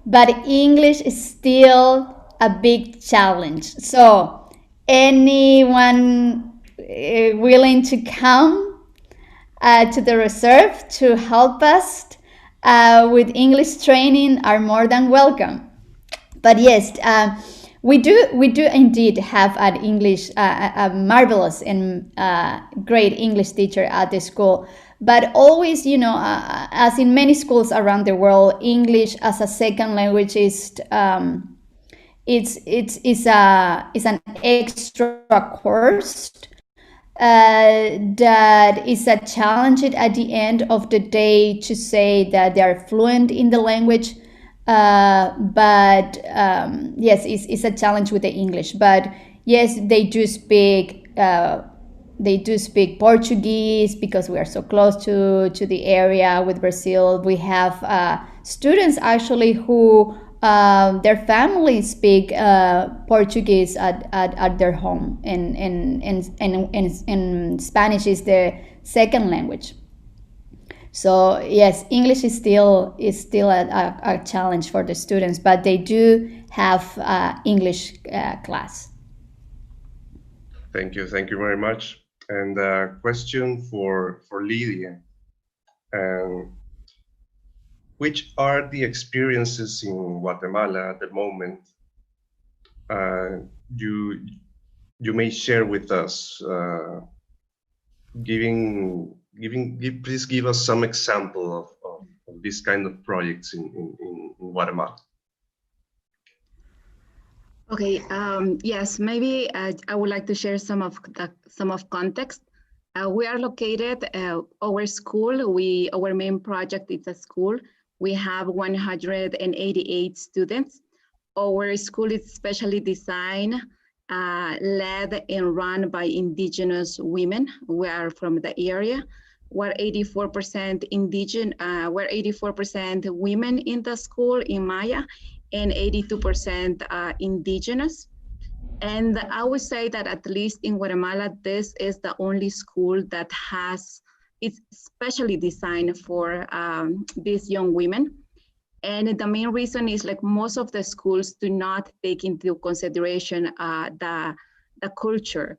But English is still a big challenge. So anyone willing to come to the reserve to help us with English training are more than welcome. But yes, we do indeed have an English, a marvelous and great English teacher at the school. But always, you know, as in many schools around the world, English as a second language is it's an extra course that is a challenge at the end of the day to say that they are fluent in the language. But yes, it's a challenge with the English. But yes, they do speak Portuguese because we are so close to the area with Brazil. We have students actually who their families speak Portuguese at their home, and Spanish is the second language. So yes, English is still a challenge for the students, but they do have English class. Thank you very much. And a question for Lydia. Which are the experiences in Guatemala at the moment you may share with us? Please give us some example of this kind of projects in Guatemala. Okay. Yes, maybe I would like to share some of context. We are located, our school, our main project is a school. We have 188 students. Our school is specially designed, led and run by indigenous women. We are from the area. We're 84% indigenous, we're 84% women in the school in Maya and 82% indigenous. And I would say that at least in Guatemala, this is the only school that it's specially designed for these young women. And the main reason is like most of the schools do not take into consideration the culture.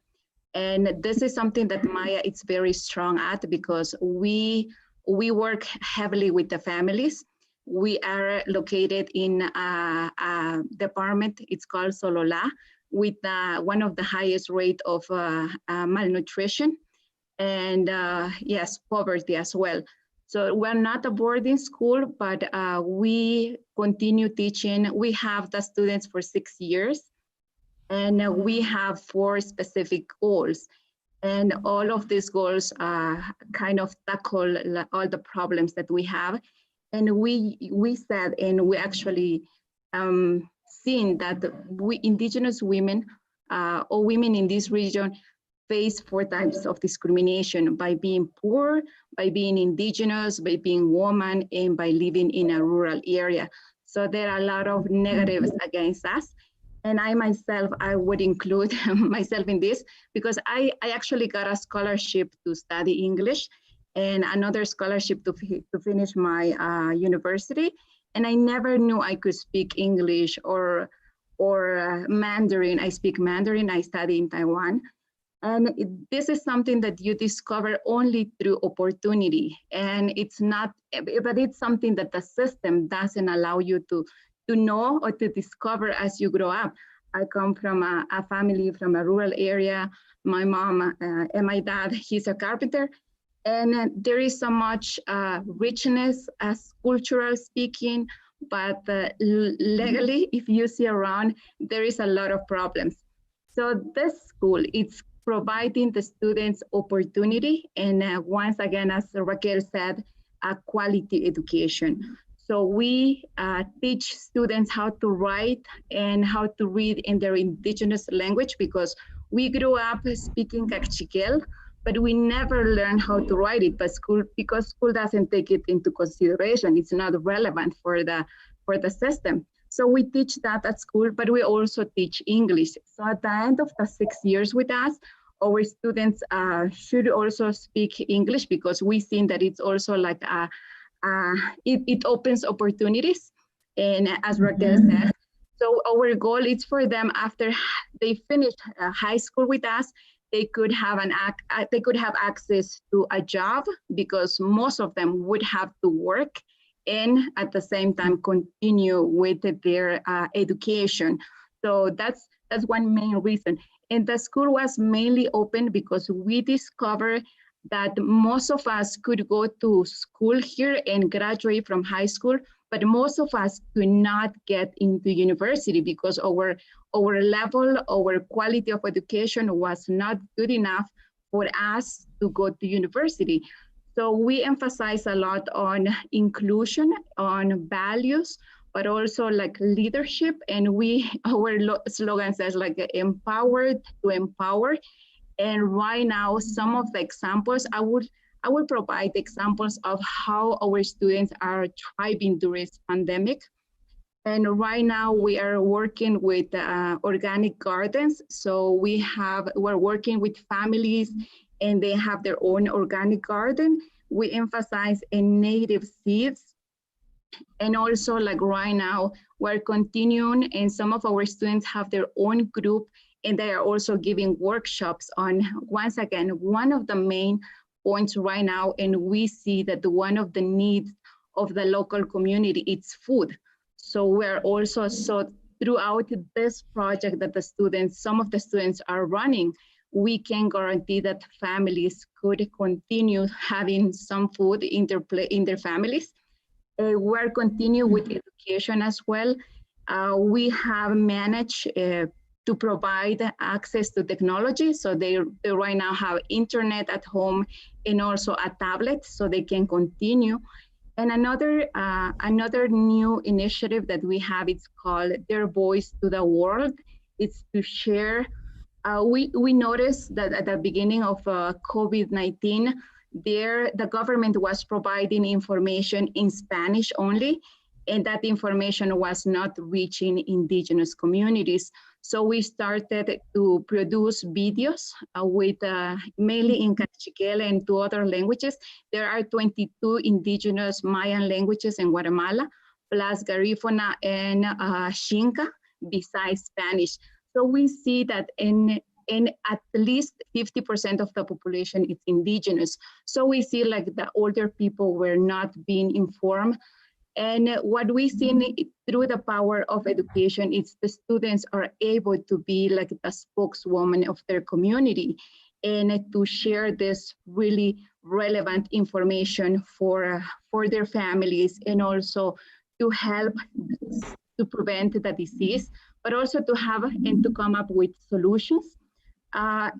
And this is something that Maya is very strong at because we work heavily with the families. We are located in a department, it's called Solola, with one of the highest rate of malnutrition and yes, poverty as well. So we're not a boarding school, but we continue teaching. We have the students for 6 years and we have 4 specific goals. And all of these goals kind of tackle all the problems that we have. And we said, and we actually seen that we indigenous women or women in this region face 4 types of discrimination: by being poor, by being indigenous, by being woman, and by living in a rural area. So there are a lot of negatives against us. And I myself, I would include myself in this because I actually got a scholarship to study English and another scholarship to finish my university. And I never knew I could speak English or Mandarin. I speak Mandarin, I study in Taiwan. And this is something that you discover only through opportunity. And it's not, but it's something that the system doesn't allow you to know or to discover as you grow up. I come from a family from a rural area. My mom and my dad, he's a carpenter. And there is so much richness as cultural speaking, but legally, if you see around, there is a lot of problems. So this school, it's providing the students opportunity, and once again, as Raquel said, a quality education. So we teach students how to write and how to read in their indigenous language, because we grew up speaking Cachiquel, but we never learn how to write it, because school doesn't take it into consideration. It's not relevant for the system. So we teach that at school, but we also teach English. So at the end of the 6 years with us, our students should also speak English, because we think that it's also like it opens opportunities. And as Raquel said, so our goal is for them, after they finish high school with us, they could have access to a job, because most of them would have to work and at the same time continue with their education. So that's one main reason. And the school was mainly open because we discovered that most of us could go to school here and graduate from high school, but most of us could not get into university because our level, our quality of education was not good enough for us to go to university. So we emphasize a lot on inclusion, on values, but also like leadership. And our slogan says like empowered to empower. And right now, some of the examples, I will provide examples of how our students are thriving during this pandemic. And right now we are working with organic gardens. So we're working with families and they have their own organic garden. We emphasize in native seeds. And also like right now, we're continuing, and some of our students have their own group, and they are also giving workshops on, once again, one of the main points right now, and we see that one of the needs of the local community is food. So we're also, so throughout this project that some of the students are running, we can guarantee that families could continue having some food in their families. We're continuing with education as well. We have managed to provide access to technology. So they right now have internet at home and also a tablet so they can continue. And another new initiative that we have, it's called Their Voice to the World. It's to share. We noticed that at the beginning of COVID-19, the government was providing information in Spanish only, and that information was not reaching indigenous communities. So we started to produce videos with mainly in Cachiquel and 2 other languages. There are 22 indigenous Mayan languages in Guatemala, plus Garifuna and Xinca, besides Spanish. So we see that in at least 50% of the population is indigenous. So we see like the older people were not being informed. And what we see through the power of education is the students are able to be like the spokeswoman of their community and to share this really relevant information for their families, and also to help to prevent the disease, but also to have and to come up with solutions. I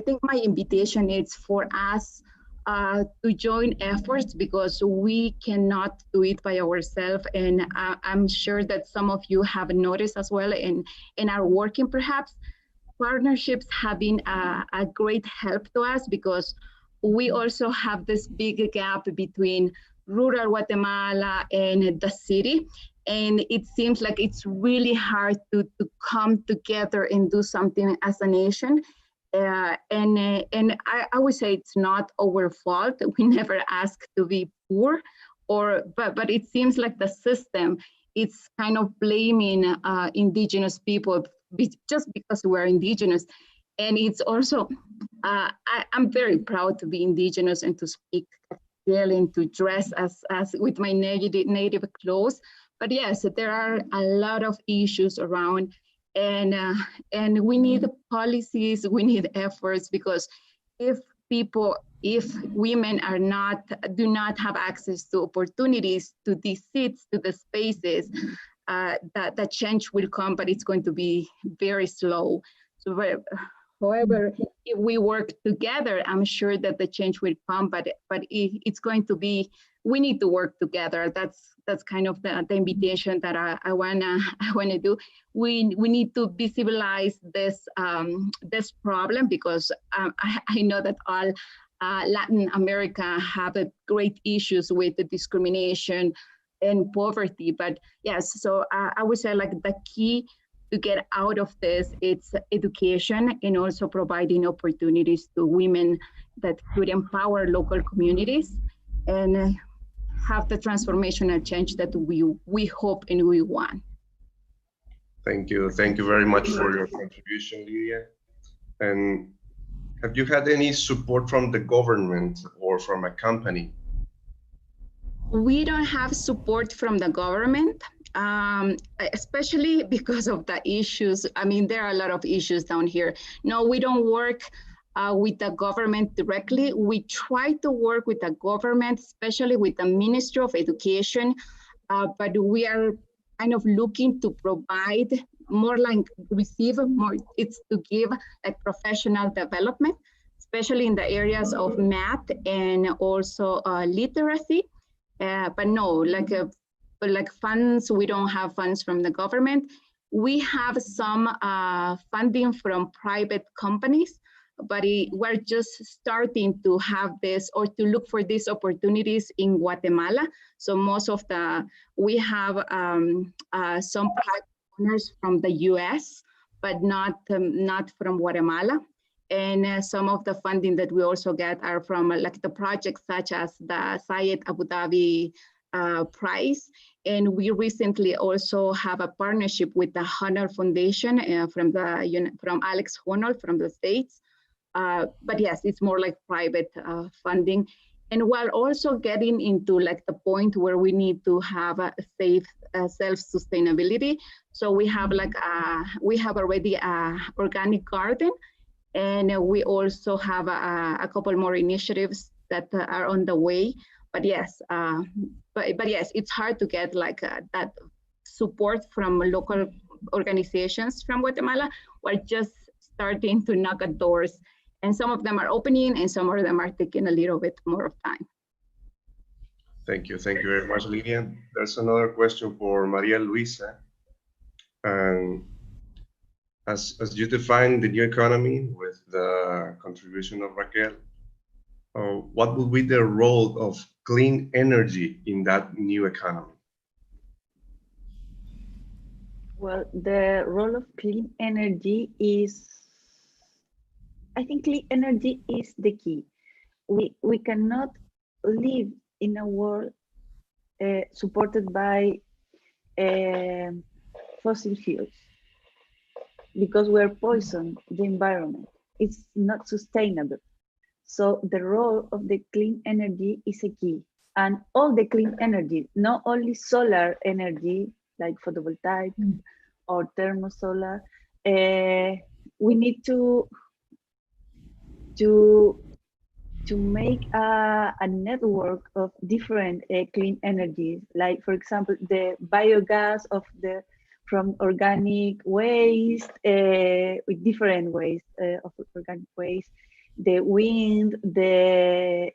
think my invitation is for us to join efforts, because we cannot do it by ourselves. And I'm sure that some of you have noticed as well and are working perhaps. Partnerships have been a great help to us, because we also have this big gap between rural Guatemala and the city. And it seems like it's really hard to come together and do something as a nation. And I would say it's not our fault. We never asked to be poor, but it seems like the system, it's kind of blaming indigenous people just because we're indigenous. And it's also, I'm very proud to be indigenous and to speak and to dress as with my native clothes. But yes, there are a lot of issues around, and we need policies, we need efforts, because if women do not have access to opportunities, to these seats, to the spaces, that change will come, but it's going to be very slow. So, however, if we work together, I'm sure that the change will come, but it's going to be, we need to work together. That's kind of the invitation that I wanna do. We need to visualize this this problem, because I know that all Latin America have great issues with the discrimination and poverty. But yes, so I would say like the key to get out of this, it's education and also providing opportunities to women that could empower local communities and have the transformational change that we hope and we want. Thank you very much for your contribution, Lydia. And have you had any support from the government or from a company? We don't have support from the government, especially because of the issues. I mean, there are a lot of issues down here. No, we don't work with the government directly. We try to work with the government, especially with the Ministry of Education, but we are kind of looking to provide more, like receive more, it's to give like professional development, especially in the areas of math and also literacy. But no, like funds, we don't have funds from the government. We have some funding from private companies, but we're just starting to have this or to look for these opportunities in Guatemala. So most of we have some private owners from the US, but not from Guatemala. And some of the funding that we also get are from like the projects such as the Sayed Abu Dhabi Prize. And we recently also have a partnership with the Honor Foundation from Alex Honnold from the States. But yes, it's more like private funding. And while also getting into like the point where we need to have a safe self-sustainability. So we have like we have already an organic garden, and we also have a couple more initiatives that are on the way. But yes, but yes, it's hard to get like that support from local organizations from Guatemala. We're just starting to knock at doors, and some of them are opening and some of them are taking a little bit more of time. Thank you very much, Lydia. There's another question for Maria Luisa. As you define the new economy with the contribution of Raquel, what will be the role of clean energy in that new economy? Well, the role of clean energy is, I think clean energy is the key. We cannot live in a world supported by fossil fuels, because we're poisoning the environment. It's not sustainable. So the role of the clean energy is a key. And all the clean energy, not only solar energy, like photovoltaic or thermosolar, we need to make a network of different clean energies, like for example, the biogas from organic waste, with different ways of organic waste, the wind, the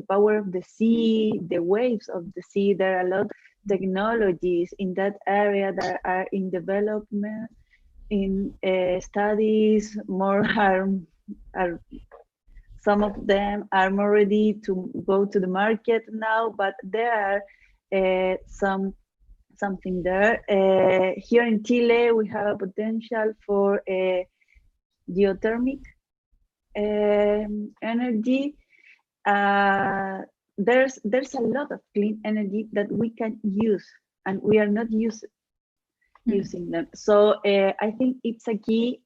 power of the sea, the waves of the sea. There are a lot of technologies in that area that are in development, in studies. More are some of them are more ready to go to the market now, but there are something there. Here in Chile, we have a potential for geothermic energy. There's a lot of clean energy that we can use, and we are not using them. So I think it's a key.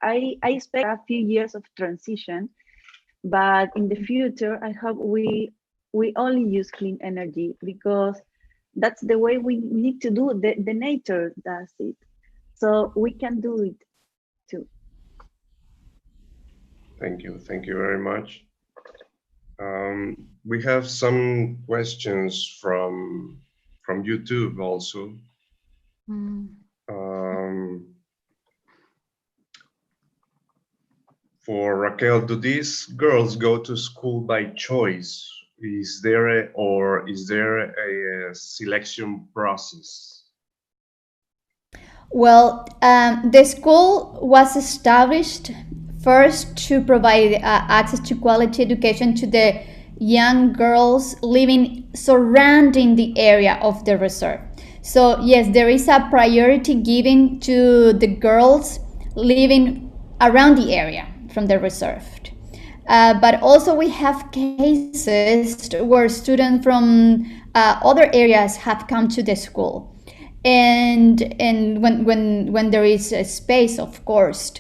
I expect a few years of transition, but in the future, I hope we only use clean energy, because that's the way we need to do. The nature does it, so we can do it too. Thank you very much. We have some questions from YouTube also. For Raquel, do these girls go to school by choice? Is there a selection process? Well, the school was established first to provide access to quality education to the young girls living surrounding the area of the reserve. So yes, there is a priority given to the girls living around the area from the reserve. But also we have cases where students from other areas have come to the school, and when there is a space, of course.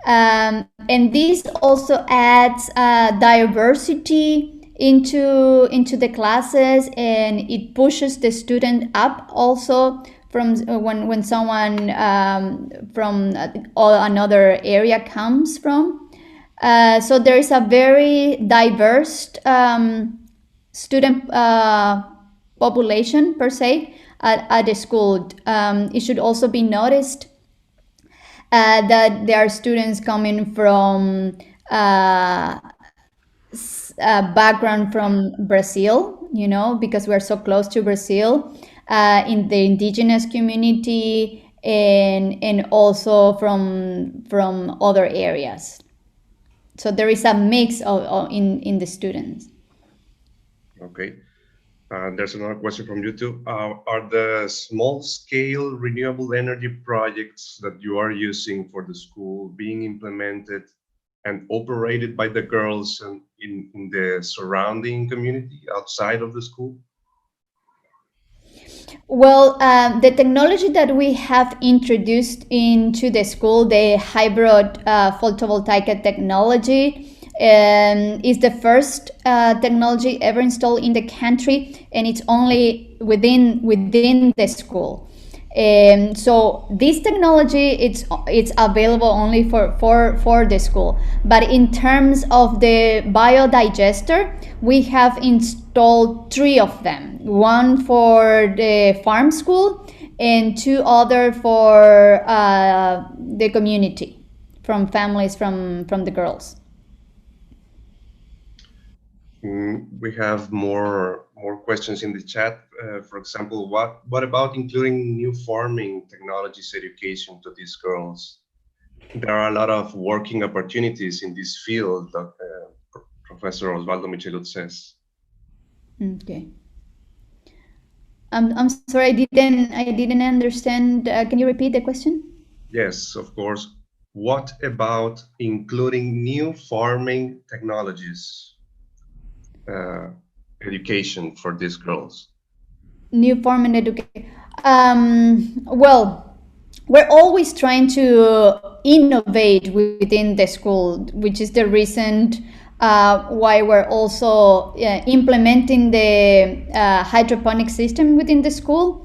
And this also adds diversity into the classes, and it pushes the student up also from when someone from another area comes from. So there is a very diverse student population per se at the school. It should also be noticed that there are students coming from background from Brazil, because we're so close to Brazil, in the indigenous community, and also from other areas. So there is a mix in the students. Okay. There's another question from YouTube. Are the small-scale renewable energy projects that you are using for the school being implemented and operated by the girls in the surrounding community outside of the school? Well, the technology that we have introduced into the school, the hybrid photovoltaic technology, is the first technology ever installed in the country, and it's only within the school. So this technology, it's available only for the school. But in terms of the biodigester, we have installed 3 of them. One for the farm school and 2 other for the community, from families from the girls. We have more questions in the chat. For example, what about including new farming technologies education to these girls? There are a lot of working opportunities in this field, Professor Osvaldo Michelot says. Okay. I'm sorry, I didn't understand. Can you repeat the question? Yes, of course. What about including new farming technologies? Education for these girls? New farming education. Well, we're always trying to innovate within the school, which is the reason why we're also implementing the hydroponic system within the school.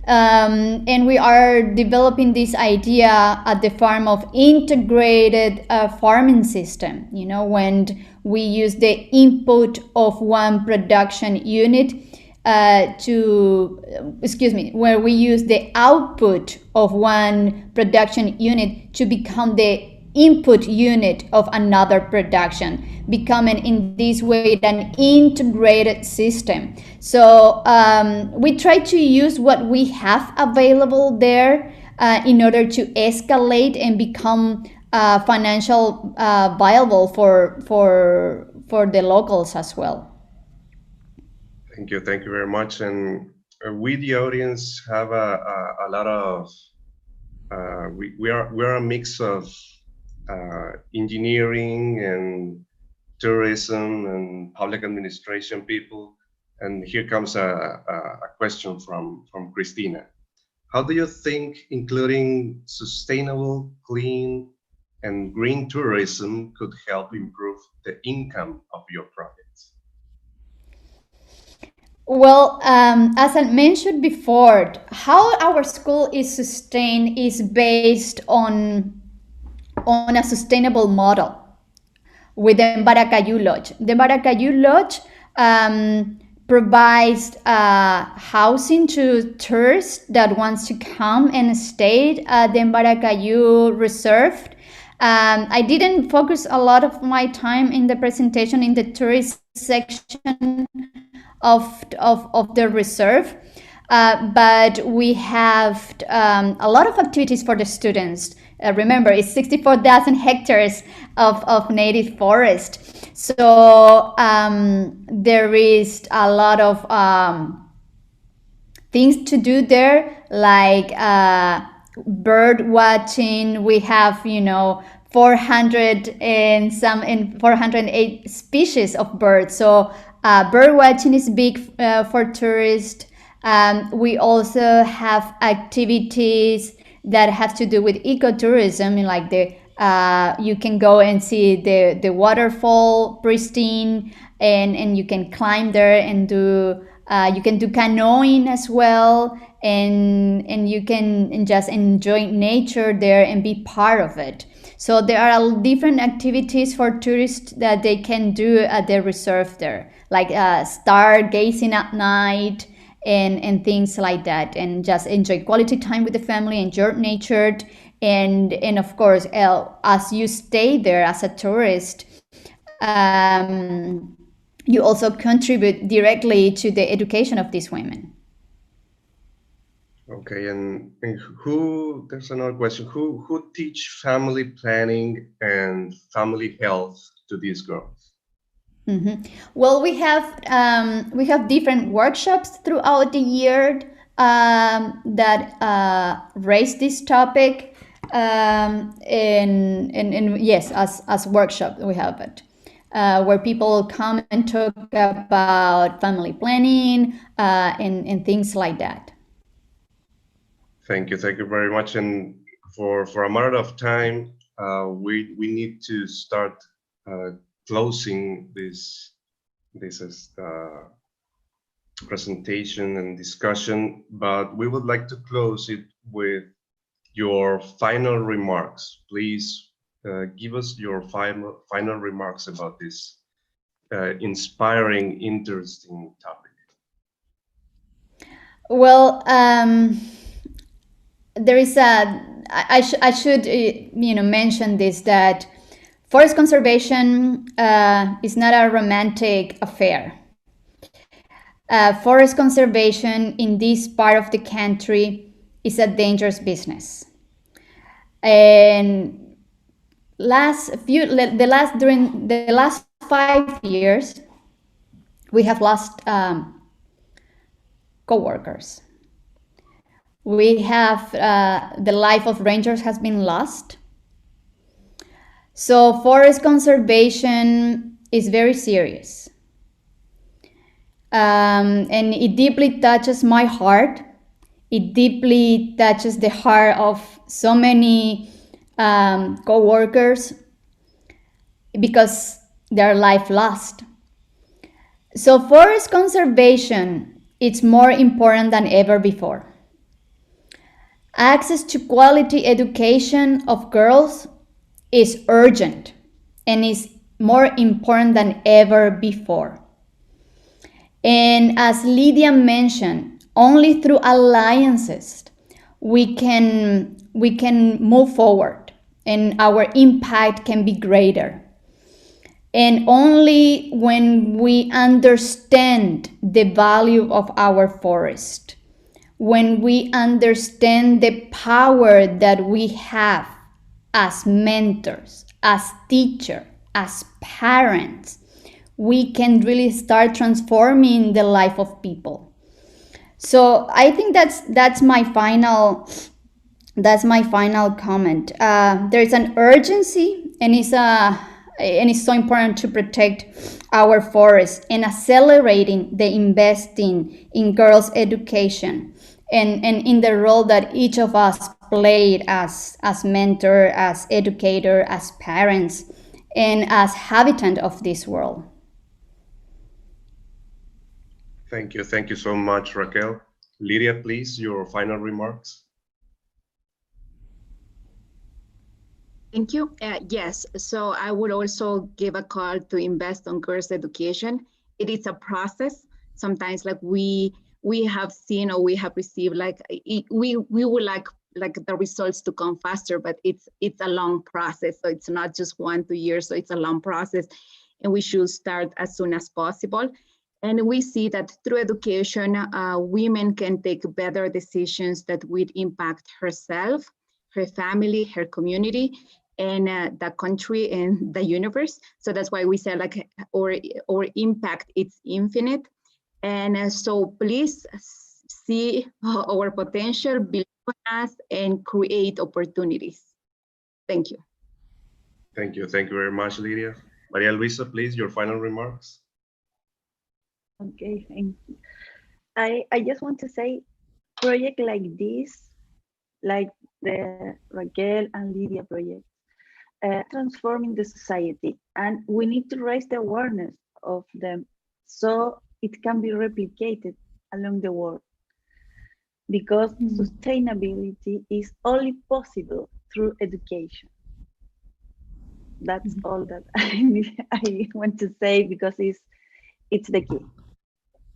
And we are developing this idea at the farm of integrated farming system, when we use the input of one production unit where we use the output of one production unit to become the input unit of another production, becoming in this way an integrated system. So we try to use what we have available there in order to escalate and become financial viable for the locals as well. Thank you very much. And we, the audience, have a lot of we are a mix of engineering and tourism and public administration people. And here comes a question from Christina. How do you think including sustainable, clean, and green tourism could help improve the income of your projects? Well, as I mentioned before, how our school is sustained is based on a sustainable model within Baracquilla Lodge. The Baracquilla Lodge provides housing to tourists that wants to come and stay at the Baracquilla Reserve. I didn't focus a lot of my time in the presentation in the tourist section of the reserve, but we have a lot of activities for the students. Remember, it's 64,000 hectares of native forest. So there is a lot of things to do there, like bird watching. We have, 408 species of birds. So bird watching is big for tourists. We also have activities that have to do with ecotourism, like you can go and see the waterfall pristine, and you can climb there and you can do canoeing as well, and you can just enjoy nature there and be part of it. So there are different activities for tourists that they can do at the reserve there, like stargazing at night and things like that, and just enjoy quality time with the family, enjoy nature, and of course, as you stay there as a tourist, you also contribute directly to the education of these women. Okay, and there's another question, who teach family planning and family health to these girls? Mm-hmm. Well, we have different workshops throughout the year that raise this topic, and yes, as workshop we have it, where people come and talk about family planning and things like that. Thank you very much. And for a matter of time, we need to start closing this presentation and discussion, but we would like to close it with your final remarks. Please give us your final remarks about this inspiring, interesting topic. Well, there is I should mention this, that forest conservation is not a romantic affair. Forest conservation in this part of the country is a dangerous business. And during the last 5 years, we have lost co-workers. We have the life of rangers has been lost. So forest conservation is very serious. And it deeply touches my heart. It deeply touches the heart of so many co-workers, because their life lost. So forest conservation, it's more important than ever before. Access to quality education of girls is urgent and is more important than ever before. And as Lydia mentioned, only through alliances we can move forward and our impact can be greater. And only when we understand the value of our forest, when we understand the power that we have as mentors, as teachers, as parents, we can really start transforming the life of people. So I think that's my final comment. There's an urgency, and it's so important to protect our forests and accelerating the investing in girls' education and in the role that each of us played as mentor, as educator, as parents, and as habitant of this world. Thank you so much, Raquel. Lydia, please, your final remarks. Thank you. Yes, so I would also give a call to invest on girls' education. It is a process. sometimes like we have seen or we have received like we would like the results to come faster, but it's a long process. So it's not just 1-2 years. So it's a long process, and we should start as soon as possible. And we see that through education, women can take better decisions that would impact herself, her family, her community, and the country and the universe. So that's why we say like our impact, it's infinite. And so please see our potential, believe in us, and create opportunities. Thank you. Thank you. Thank you very much, Lydia. Maria Luisa, please, your final remarks. Okay, thank you. I just want to say, project like this, like the Raquel and Lydia project, transforming the society, and we need to raise the awareness of them so it can be replicated along the world, because sustainability is only possible through education. That's all that I want to say, because it's the key.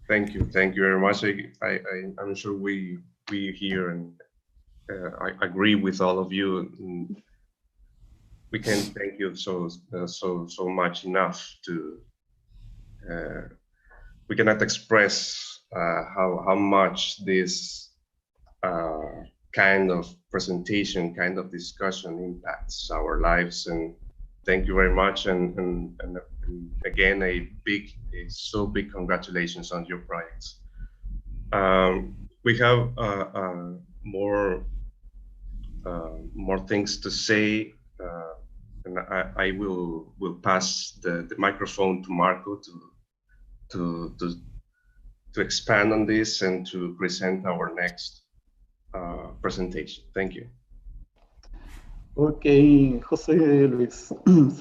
Thank you very much. I'm sure we here and I agree with all of you. We can't thank you so much enough to. We cannot express how much this kind of presentation, kind of discussion impacts our lives. And thank you very much. And again, a so big congratulations on your projects. We have more things to say, and I will pass the microphone to Marco to expand on this and to present our next presentation. Thank you. Okay, Jose Luis,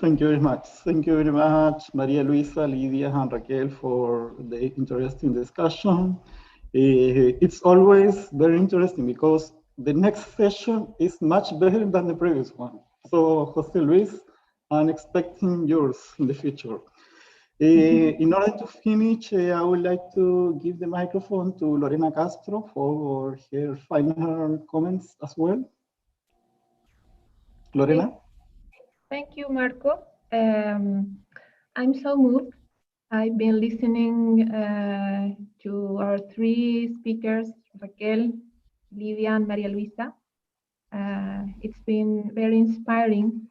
thank you very much. Thank you very much, Maria Luisa, Lydia, and Raquel, for the interesting discussion. It's always very interesting because the next session is much better than the previous one. So, Jose Luis, I'm expecting yours in the future. In order to finish, I would like to give the microphone to Lorena Castro for her final comments as well. Lorena? Thank you, Marco. I'm so moved. I've been listening to our three speakers, Raquel, Lydia, and Maria Luisa. It's been very inspiring,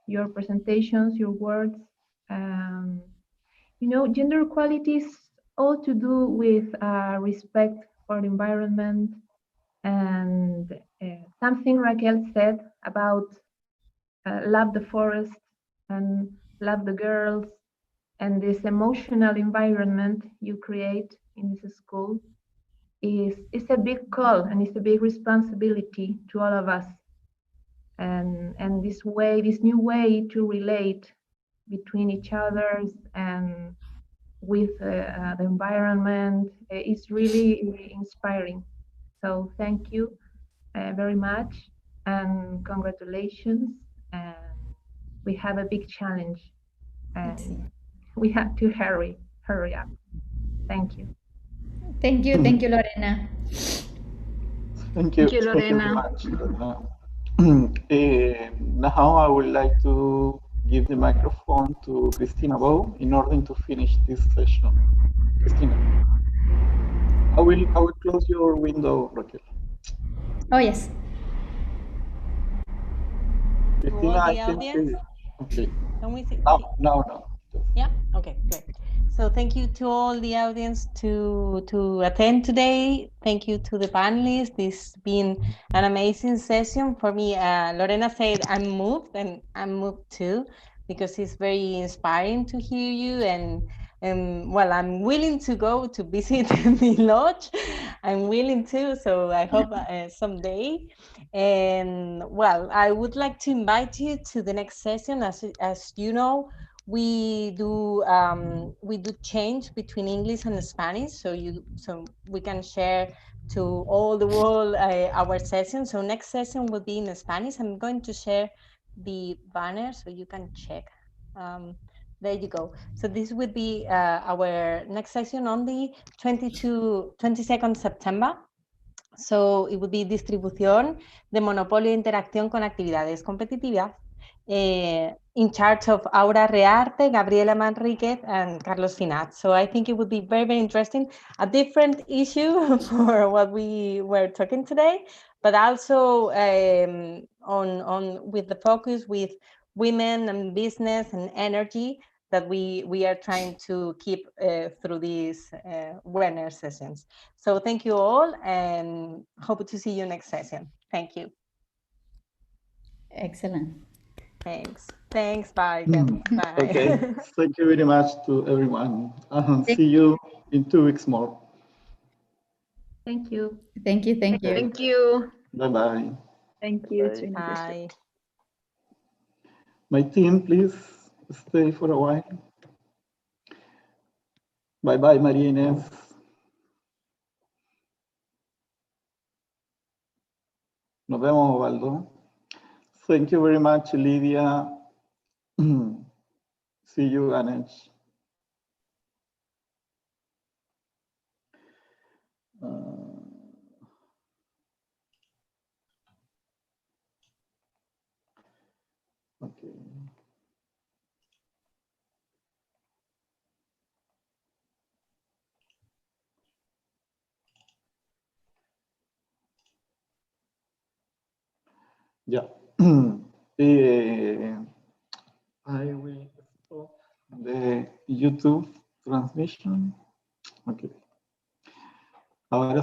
your presentations, your words. You know, gender equality is all to do with respect for the environment, and something Raquel said about love the forest and love the girls, and this emotional environment you create in this school is a big call, and it's a big responsibility to all of us. And this new way to relate between each other and with the environment is really inspiring. So thank you very much, and congratulations. And we have a big challenge, and we have to hurry up. Thank you. Thank you, Lorena. Thank you, Lorena. Thank you very much, Lorena. Now I would like to give the microphone to Cristina Bow in order to finish this session. Cristina, I will close your window, Raquel. Oh yes. Cristina, I can see you. Okay. Can we see? No. Yeah. Okay. Great. So thank you to all the audience to attend today. Thank you to the panelists. This has been an amazing session for me. Lorena said I'm moved, and I'm moved too, because it's very inspiring to hear you. And well, I'm willing to go to visit the lodge. I'm willing to, so I hope someday. And well, I would like to invite you to the next session. As you know, we do change between English and Spanish, so we can share to all the world our session. So next session will be in Spanish. I'm going to share the banner so you can check There you go. So this would be our next session on the 22nd September. So it would be distribución de monopolio de interacción con actividades competitivas. In charge of Aura Rearte, Gabriela Manriquez, and Carlos Finat. So I think it would be very, very interesting. A different issue for what we were talking today, but also on with the focus with women and business and energy that we are trying to keep through these webinar sessions. So thank you all and hope to see you next session. Thank you. Excellent. Thanks. Thanks. Bye. Bye. Okay. Thank you very much to everyone. See you in 2 weeks more. Thank you. Thank you. Thank you. Thank you. Bye-bye. Thank you. It's Bye. been a pleasure. My team, please stay for a while. Bye-bye, María Inés. Nos vemos, Osvaldo. Thank you very much, Lydia. See you, Ganesh. Okay. Yeah. I will stop the YouTube transmission. Okay. Ahora